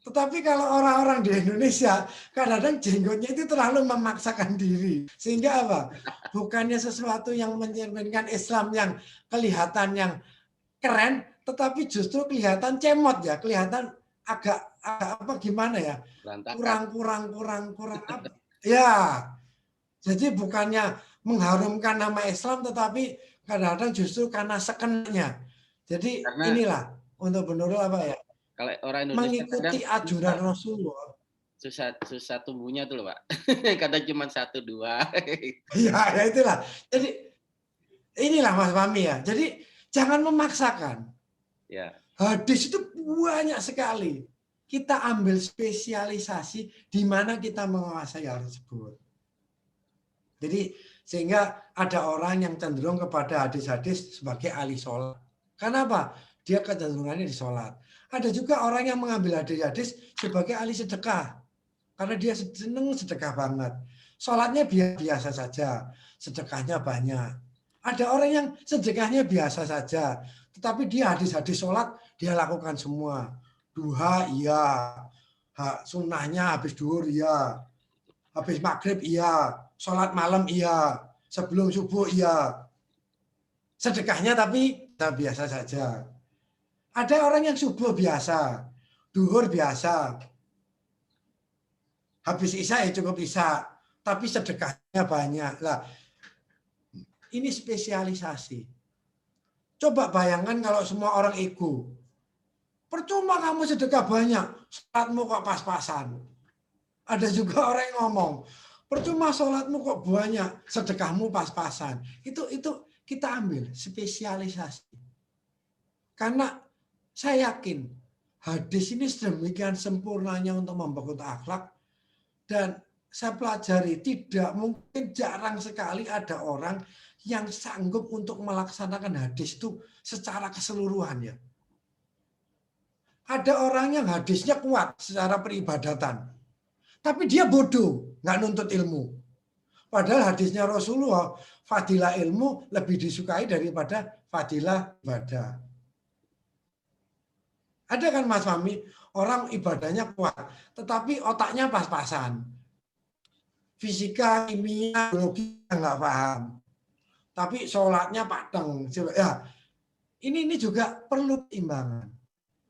Tetapi kalau orang-orang di Indonesia, kadang-kadang jenggotnya itu terlalu memaksakan diri. Sehingga apa? Bukannya sesuatu yang mencerminkan Islam yang kelihatan yang keren, tetapi justru kelihatan cemot ya, kelihatan agak apa gimana ya? Kurang apa? Ya. Jadi bukannya mengharumkan nama Islam, tetapi kadang-kadang justru karena sekenanya. Jadi inilah untuk benar apa ya? Kalau orang Indonesia mengikuti ajuran Rasulullah. Susah tumbuhnya tuh loh Pak. Kadang cuma 1-2. Ya itulah. Jadi inilah Mas Fahmi ya. Jadi jangan memaksakan. Ya. Hadis itu banyak sekali. Kita ambil spesialisasi di mana kita menguasai hal tersebut. Jadi sehingga ada orang yang cenderung kepada hadis-hadis sebagai ahli sholat. Kenapa? Dia kecenderungannya di sholat. Ada juga orang yang mengambil hadis-hadis sebagai ahli sedekah. Karena dia senang sedekah banget. Sholatnya biasa saja. Sedekahnya banyak. Ada orang yang sedekahnya biasa saja. Tetapi dia hadis-hadis sholat, dia lakukan semua. Duha, iya. Sunnahnya habis duhur, iya. Habis maghrib, iya. Sholat malam, iya. Sebelum subuh, iya. Sedekahnya tapi biasa saja. Ada orang yang subuh biasa, duhur biasa, Habis isya ya cukup isya, tapi sedekahnya banyak. Lah, ini spesialisasi. Coba bayangkan kalau semua orang ego. Percuma kamu sedekah banyak, sholatmu kok pas-pasan. Ada juga orang yang ngomong, percuma sholatmu kok banyak, sedekahmu pas-pasan. Itu kita ambil spesialisasi. Karena saya yakin hadis ini sedemikian sempurnanya untuk membangun akhlak, dan saya pelajari tidak mungkin, jarang sekali ada orang yang sanggup untuk melaksanakan hadis itu secara keseluruhannya. Ada orang yang hadisnya kuat secara peribadatan, tapi dia bodoh, nggak nuntut ilmu. Padahal hadisnya Rasulullah, fadilah ilmu lebih disukai daripada fadilah ibadah. Ada kan Mas Fahmi, orang ibadahnya kuat, tetapi otaknya pas-pasan. Fisika, kimia, biologi nggak paham. Tapi sholatnya padang. Ya, ini juga perlu timbangan.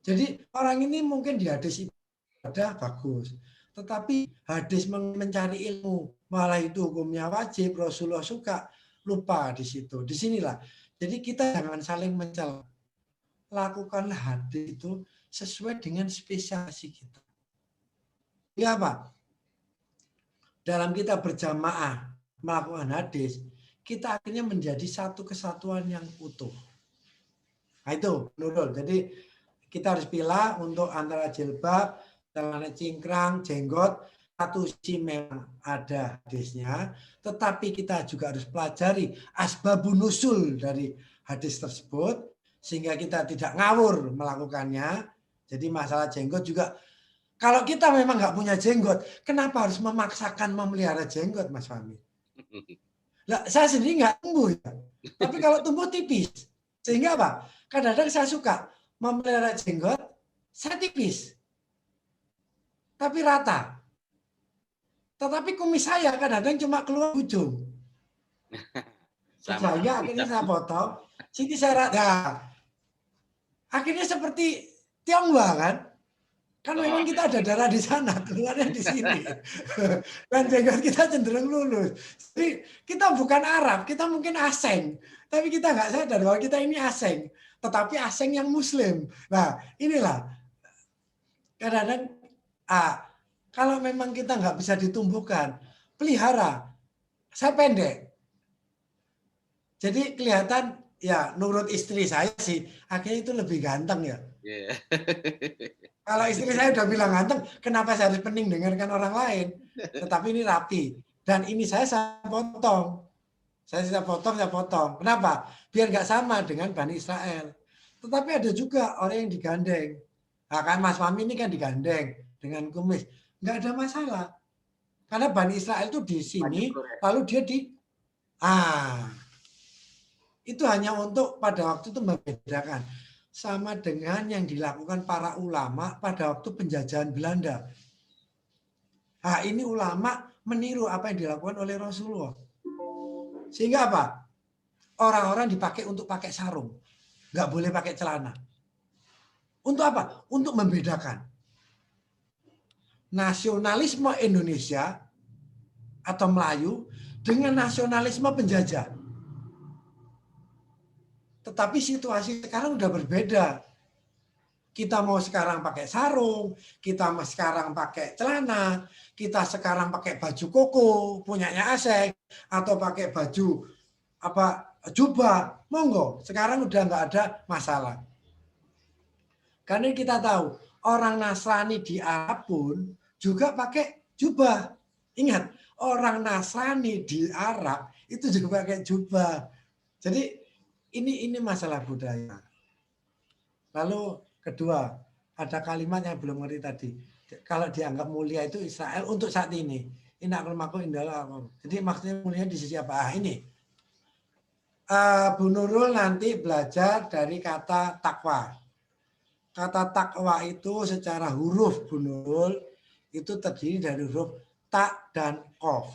Jadi orang ini mungkin di hadis ibadah bagus, tetapi hadis mencari ilmu, malah itu hukumnya wajib, Rasulullah suka, lupa di situ. Disinilah. Jadi kita jangan saling mencela. Lakukanlah hadis itu sesuai dengan spesialisasi kita. Ya Pak, dalam kita berjamaah melakukan hadis, kita akhirnya menjadi satu kesatuan yang utuh. Nah itu, Nurul. Jadi kita harus pilih untuk antara jilbab, celana cingkrang, jenggot, satu sisi memang ada hadisnya, tetapi kita juga harus pelajari asbabun nusul dari hadis tersebut, sehingga kita tidak ngawur melakukannya. Jadi masalah jenggot juga, kalau kita memang nggak punya jenggot, kenapa harus memaksakan memelihara jenggot, Mas Fahmi? Nah, saya sendiri nggak tumbuh ya, tapi kalau tumbuh tipis, sehingga apa? Kadang-kadang saya suka memelihara jenggot, saya tipis, tapi rata. Tetapi kumis saya kadang-kadang cuma keluar ujung. Saya akhirnya saya potong, sini saya rata. Akhirnya seperti Tionghoa kan? Kan memang kita ada darah di sana, keluarnya di sini. Dan jenggot kita cenderung lurus. Jadi kita bukan Arab, kita mungkin asing. Tapi kita nggak sadar bahwa kita ini asing. Tetapi asing yang Muslim. Nah inilah. Kadang-kadang kalau memang kita nggak bisa ditumbuhkan, pelihara. Saya pendek. Jadi kelihatan, ya menurut istri saya sih, akhirnya itu lebih ganteng ya. Yeah. Kalau istri saya udah bilang ganteng, kenapa saya harus pening dengarkan orang lain? Tetapi ini rapi. Dan ini saya potong. Saya potong. Kenapa? Biar nggak sama dengan Bani Israel. Tetapi ada juga orang yang digandeng. Nah, kan Mas Fahmi ini kan digandeng dengan kumis. Nggak ada masalah. Karena Bani Israel itu di sini, lalu dia di... itu hanya untuk pada waktu itu membedakan. Sama dengan yang dilakukan para ulama pada waktu penjajahan Belanda. Nah, ini ulama meniru apa yang dilakukan oleh Rasulullah. Sehingga apa? Orang-orang dipakai untuk pakai sarung. Nggak boleh pakai celana. Untuk apa? Untuk membedakan. Nasionalisme Indonesia atau Melayu dengan nasionalisme penjajah. Tetapi situasi sekarang udah berbeda. Kita mau sekarang pakai sarung, kita mau sekarang pakai celana, kita sekarang pakai baju koko punyanya Aseng, atau pakai baju jubah, monggo. Sekarang udah nggak ada masalah. Karena kita tahu orang Nasrani di Arab pun juga pakai jubah. Ingat, orang Nasrani di Arab itu juga pakai jubah. Jadi ini masalah budaya. Lalu kedua, ada kalimat yang belum ngerti tadi. Kalau dianggap mulia itu Israel untuk saat ini. Inna akramakum indallahi. Jadi maksudnya mulia di sisi apa? Ini. Bu Nurul nanti belajar dari kata takwa. Kata takwa itu secara huruf Bu Nurul itu terdiri dari huruf ta dan qaf.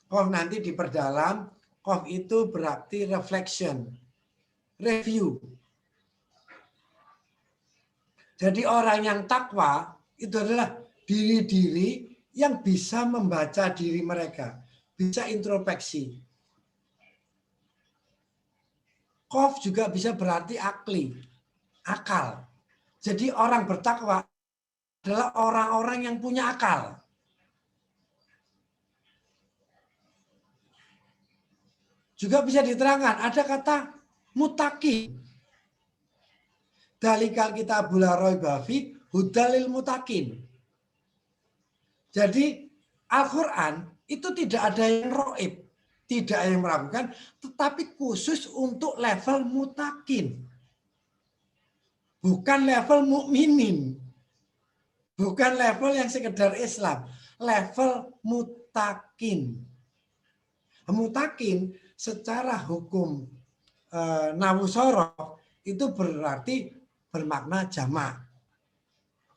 Qaf nanti diperdalam. Qaf itu berarti reflection, review. Jadi orang yang takwa itu adalah diri-diri yang bisa membaca diri mereka, bisa introspeksi. Qof juga bisa berarti akli, akal. Jadi orang bertakwa adalah orang-orang yang punya akal. Juga bisa diterangkan, ada kata mutaki. Dalikal kitabul raiba fi hudalil mutakin. Jadi Al-Quran itu tidak ada yang roib, tidak ada yang meragukan, tetapi khusus untuk level mutakin. Bukan level mukminin. Bukan level yang sekedar Islam. Level mutakin. Mutakin secara hukum Nawusoro itu berarti bermakna jamak.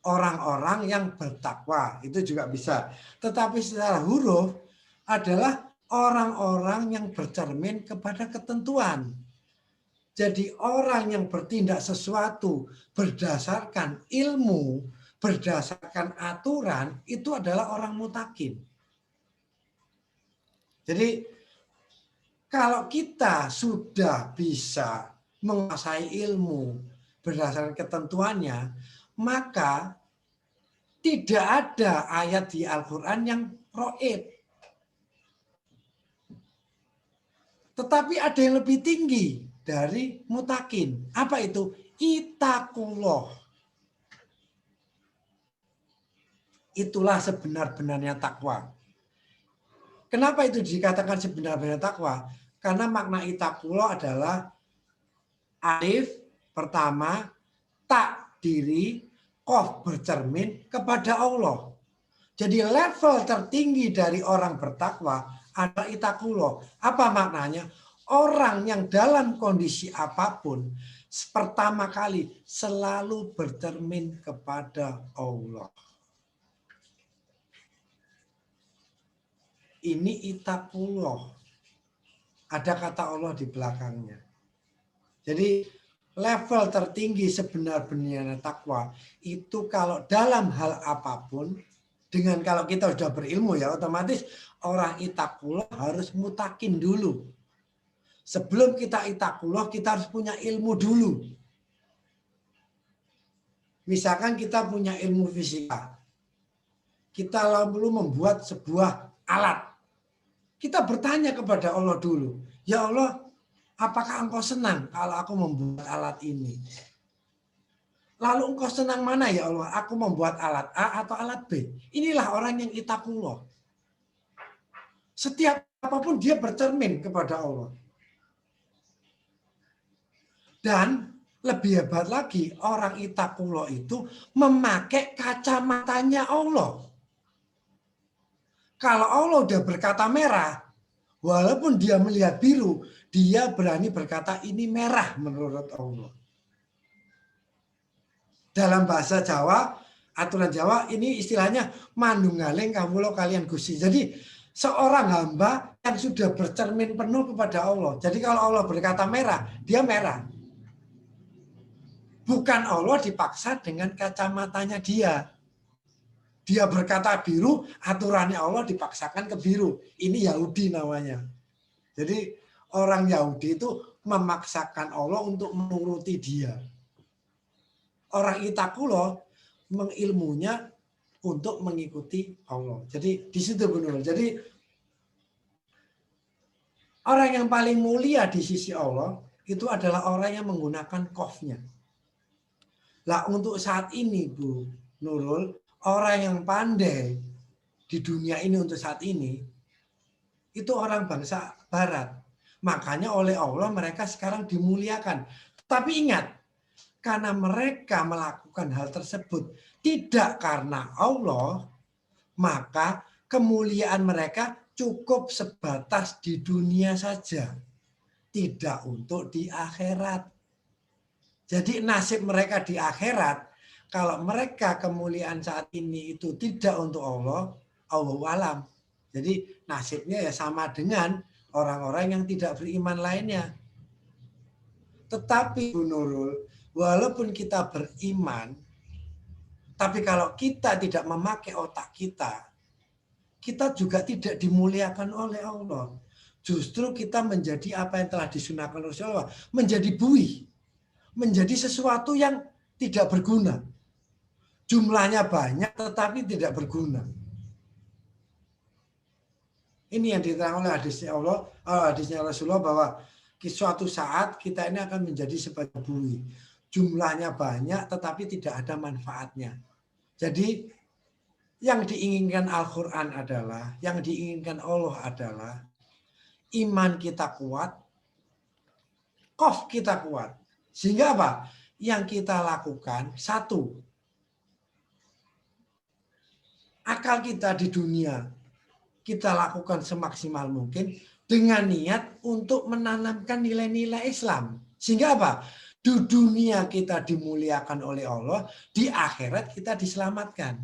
Orang-orang yang bertakwa itu juga bisa. Tetapi secara huruf adalah orang-orang yang bercermin kepada ketentuan. Jadi orang yang bertindak sesuatu berdasarkan ilmu, berdasarkan aturan, itu adalah orang mutakin. Jadi kalau kita sudah bisa menguasai ilmu berdasarkan ketentuannya, maka tidak ada ayat di Al-Quran yang roib. Tetapi ada yang lebih tinggi dari mutakin. Apa itu? Itakullah. Itulah sebenar-benarnya takwa. Kenapa itu dikatakan sebenar-benarnya takwa? Karena makna itakullah adalah alif pertama, tak diri, qof bercermin kepada Allah. Jadi level tertinggi dari orang bertakwa adalah itakullah. Apa maknanya? Orang yang dalam kondisi apapun pertama kali selalu bercermin kepada Allah. Ini itakullah. Ada kata Allah di belakangnya. Jadi level tertinggi sebenar-benarnya takwa itu kalau dalam hal apapun, dengan kalau kita sudah berilmu ya otomatis orang itakullah harus mutakin dulu. Sebelum kita itakullah kita harus punya ilmu dulu. Misalkan kita punya ilmu fisika. Kita lalu membuat sebuah alat. Kita bertanya kepada Allah dulu. Ya Allah, apakah engkau senang kalau aku membuat alat ini? Lalu engkau senang mana ya Allah? Aku membuat alat A atau alat B? Inilah orang yang itakullah. Setiap apapun dia bercermin kepada Allah. Dan lebih hebat lagi, orang itakullah itu memakai kacamatanya Allah. Kalau Allah udah berkata merah, walaupun dia melihat biru, dia berani berkata ini merah menurut Allah. Dalam bahasa Jawa, aturan Jawa ini istilahnya manunggaling kawula kalian Gusti. Jadi seorang hamba yang sudah bercermin penuh kepada Allah. Jadi kalau Allah berkata merah, dia merah. Bukan Allah dipaksa dengan kacamatanya dia. Dia berkata biru, aturannya Allah dipaksakan ke biru. Ini Yahudi namanya. Jadi orang Yahudi itu memaksakan Allah untuk menuruti dia. Orang itakullah mengilmunya untuk mengikuti Allah. Jadi di situ benar. Jadi orang yang paling mulia di sisi Allah itu adalah orang yang menggunakan qofnya. Lah untuk saat ini Bu Nurul, orang yang pandai di dunia ini untuk saat ini itu orang bangsa Barat. Makanya oleh Allah mereka sekarang dimuliakan. Tapi ingat, karena mereka melakukan hal tersebut tidak karena Allah, maka kemuliaan mereka cukup sebatas di dunia saja. Tidak untuk di akhirat. Jadi nasib mereka di akhirat, kalau mereka kemuliaan saat ini itu tidak untuk Allah, Allahu alam. Jadi nasibnya ya sama dengan orang-orang yang tidak beriman lainnya. Tetapi Bu Nurul, walaupun kita beriman, tapi kalau kita tidak memakai otak kita, kita juga tidak dimuliakan oleh Allah. Justru kita menjadi apa yang telah disunahkan Rasulullah, menjadi buih, menjadi sesuatu yang tidak berguna. Jumlahnya banyak tetapi tidak berguna. Ini yang diterangkan oleh hadisnya Allah, hadisnya Rasulullah, bahwa suatu saat kita ini akan menjadi seperti buih. Jumlahnya banyak tetapi tidak ada manfaatnya. Jadi yang diinginkan Al-Quran adalah, yang diinginkan Allah adalah iman kita kuat, qaf kita kuat. Sehingga apa? Yang kita lakukan, satu, akal kita di dunia kita lakukan semaksimal mungkin dengan niat untuk menanamkan nilai-nilai Islam. Sehingga apa? Di dunia kita dimuliakan oleh Allah, di akhirat kita diselamatkan.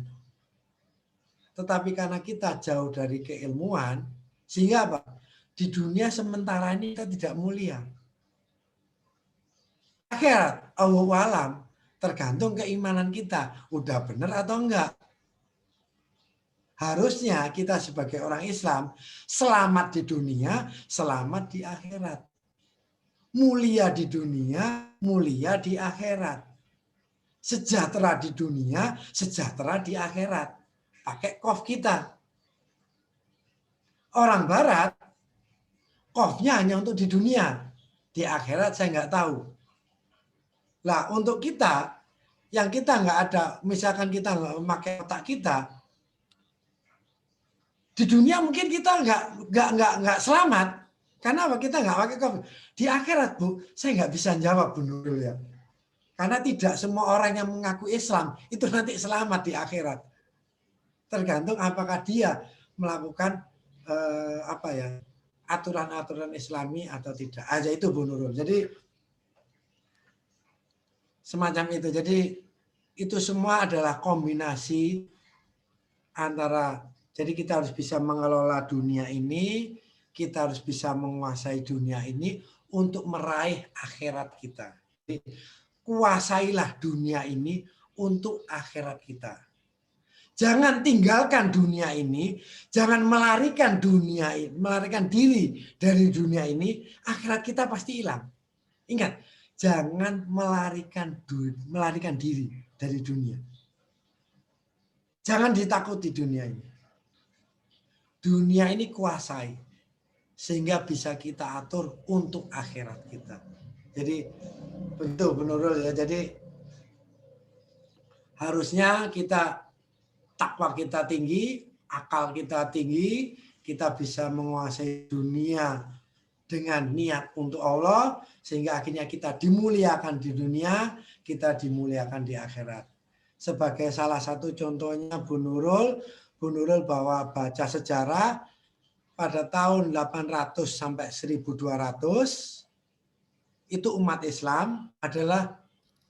Tetapi karena kita jauh dari keilmuan, sehingga apa? Di dunia sementara ini kita tidak mulia. Akhirat, Allahu alam, tergantung keimanan kita. Udah benar atau enggak? Harusnya kita sebagai orang Islam selamat di dunia, selamat di akhirat. Mulia di dunia, mulia di akhirat. Sejahtera di dunia, sejahtera di akhirat. Pakai qaf kita. Orang barat, qafnya hanya untuk di dunia. Di akhirat saya nggak tahu. Lah untuk kita, yang kita nggak ada, misalkan kita nggak memakai otak kita, di dunia mungkin kita nggak selamat. Karena apa? Kita nggak pakai qaf. Di akhirat, Bu, saya nggak bisa jawab, Bu Nurul ya. Karena tidak semua orang yang mengaku Islam itu nanti selamat di akhirat. Tergantung apakah dia melakukan aturan-aturan Islami atau tidak. Aja itu, Bu Nurul. Jadi semacam itu. Jadi itu semua adalah kombinasi antara, jadi kita harus bisa mengelola dunia ini, kita harus bisa menguasai dunia ini untuk meraih akhirat kita. Jadi, kuasailah dunia ini untuk akhirat kita. Jangan tinggalkan dunia ini, jangan melarikan dunia ini, melarikan diri dari dunia ini, akhirat kita pasti hilang. Ingat, jangan melarikan diri dari dunia. Jangan ditakuti dunia ini. Dunia ini kuasai sehingga bisa kita atur untuk akhirat kita. Jadi betul menurut ya. Jadi harusnya kita takwa kita tinggi, akal kita tinggi, kita bisa menguasai dunia dengan niat untuk Allah sehingga akhirnya kita dimuliakan di dunia, kita dimuliakan di akhirat. Sebagai salah satu contohnya Bu Nurul bahwa baca sejarah pada tahun 800 sampai 1200 itu umat Islam adalah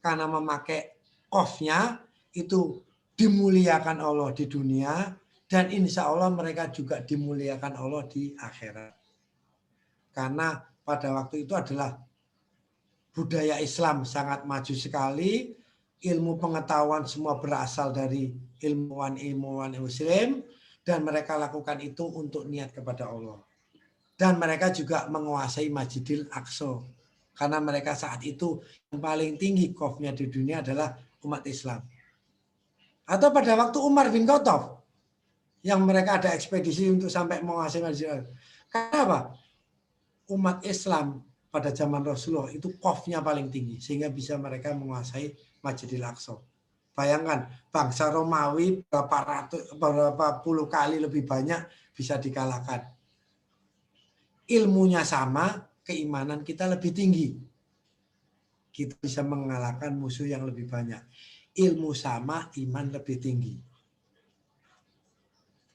karena memakai qafnya itu dimuliakan Allah di dunia dan insya Allah mereka juga dimuliakan Allah di akhirat. Karena pada waktu itu adalah budaya Islam sangat maju sekali, ilmu pengetahuan semua berasal dari ilmuwan Muslim dan mereka lakukan itu untuk niat kepada Allah. Dan mereka juga menguasai Masjidil Aqsa. Karena mereka saat itu yang paling tinggi qafnya di dunia adalah umat Islam. Atau pada waktu Umar bin Khattab yang mereka ada ekspedisi untuk sampai menguasai Masjidil Aqsa. Karena apa? Umat Islam pada zaman Rasulullah itu qafnya paling tinggi sehingga bisa mereka menguasai Masjidil Aqsa. Bayangkan bangsa Romawi berapa puluh kali lebih banyak bisa dikalahkan. Ilmunya sama, keimanan kita lebih tinggi. Kita bisa mengalahkan musuh yang lebih banyak. Ilmu sama, iman lebih tinggi.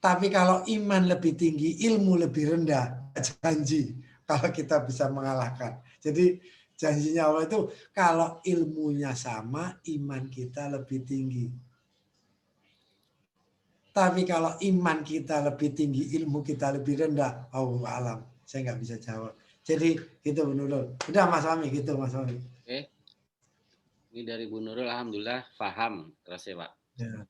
Tapi kalau iman lebih tinggi, ilmu lebih rendah, janji kalau kita bisa mengalahkan. Jadi janjinya Allah itu kalau ilmunya sama, iman kita lebih tinggi. Tapi kalau iman kita lebih tinggi, ilmu kita lebih rendah, Allahu alam. Saya nggak bisa jawab. Jadi gitu Bu Nurul. Udah Mas Fahmi gitu Mas Fahmi. Oke. Ini dari Bu Nurul, alhamdulillah paham terus ya Pak. Ya.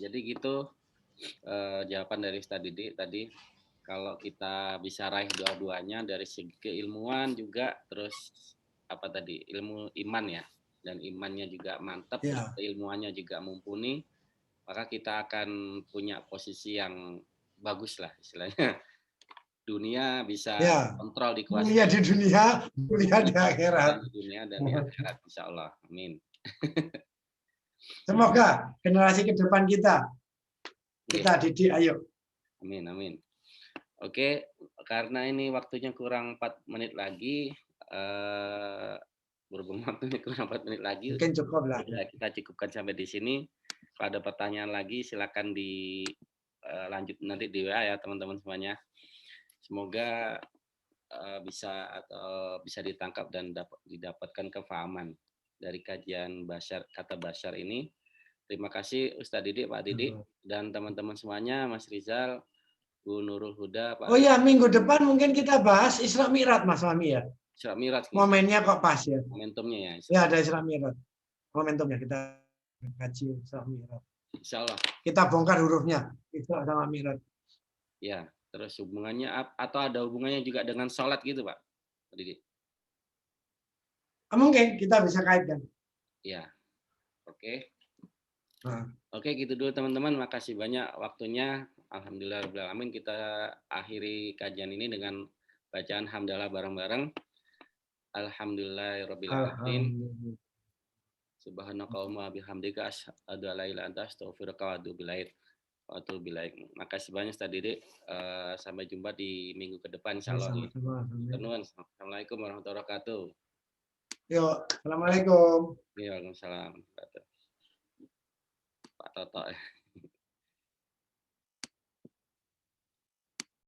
Jadi gitu jawaban dari Ustaz Didik tadi. Kalau kita bisa raih dua-duanya dari segi keilmuan juga, terus apa tadi, ilmu iman ya, dan imannya juga mantap, terus Ya. keilmuannya juga mumpuni, maka kita akan punya posisi yang bagus lah istilahnya. Dunia bisa Ya. kontrol Mulia dikuasai di dunia, mulia di akhirat. di dunia dan di akhirat, insya Allah. Amin. Semoga generasi ke depan kita didik, ayo. Amin, amin. Oke, karena ini waktunya kurang 4 menit lagi, berhubung waktunya kurang 4 menit lagi, Mungkin cukup lah. udah kita cukupkan sampai di sini. Kalau ada pertanyaan lagi, silakan lanjut nanti di WA ya teman-teman semuanya. Semoga bisa ditangkap dan didapatkan kefahaman dari kajian kata Bashar ini. Terima kasih Ustadz Didik, Pak Didik, dan teman-teman semuanya, Mas Rizal, Bu Nurul Huda, Pak. Oh ya, minggu depan mungkin kita bahas Isra Mi'raj, Mas Fahmi ya. Isra Mi'raj. Momennya kok pas ya. Momentumnya ya. Ya, ada Isra Mi'raj. Momentumnya kita kaji Isra Mi'raj. Insya Allah. Kita bongkar hurufnya, Isra sama Mi'raj. Ya, terus hubungannya atau ada hubungannya juga dengan sholat gitu, Pak Didik? Mungkin kita bisa kaitkan. Ya, oke. Nah. Oke, gitu dulu teman-teman. Makasih banyak waktunya. Alhamdulillahirrahmanirrahim. Kita akhiri kajian ini dengan bacaan hamdalah bareng-bareng. Alhamdulillahirrahmanirrahim. Subhanakallahumma bihamdika asyhadu an la ilaha illa anta astaghfiruka wa atubu ilaik. Makasih banyak Ustaz Didik. Sampai jumpa di minggu ke depan insyaallah. Assalamualaikum warahmatullahi wabarakatuh. Yo, assalamualaikum. Waalaikumsalam. Pak Toto.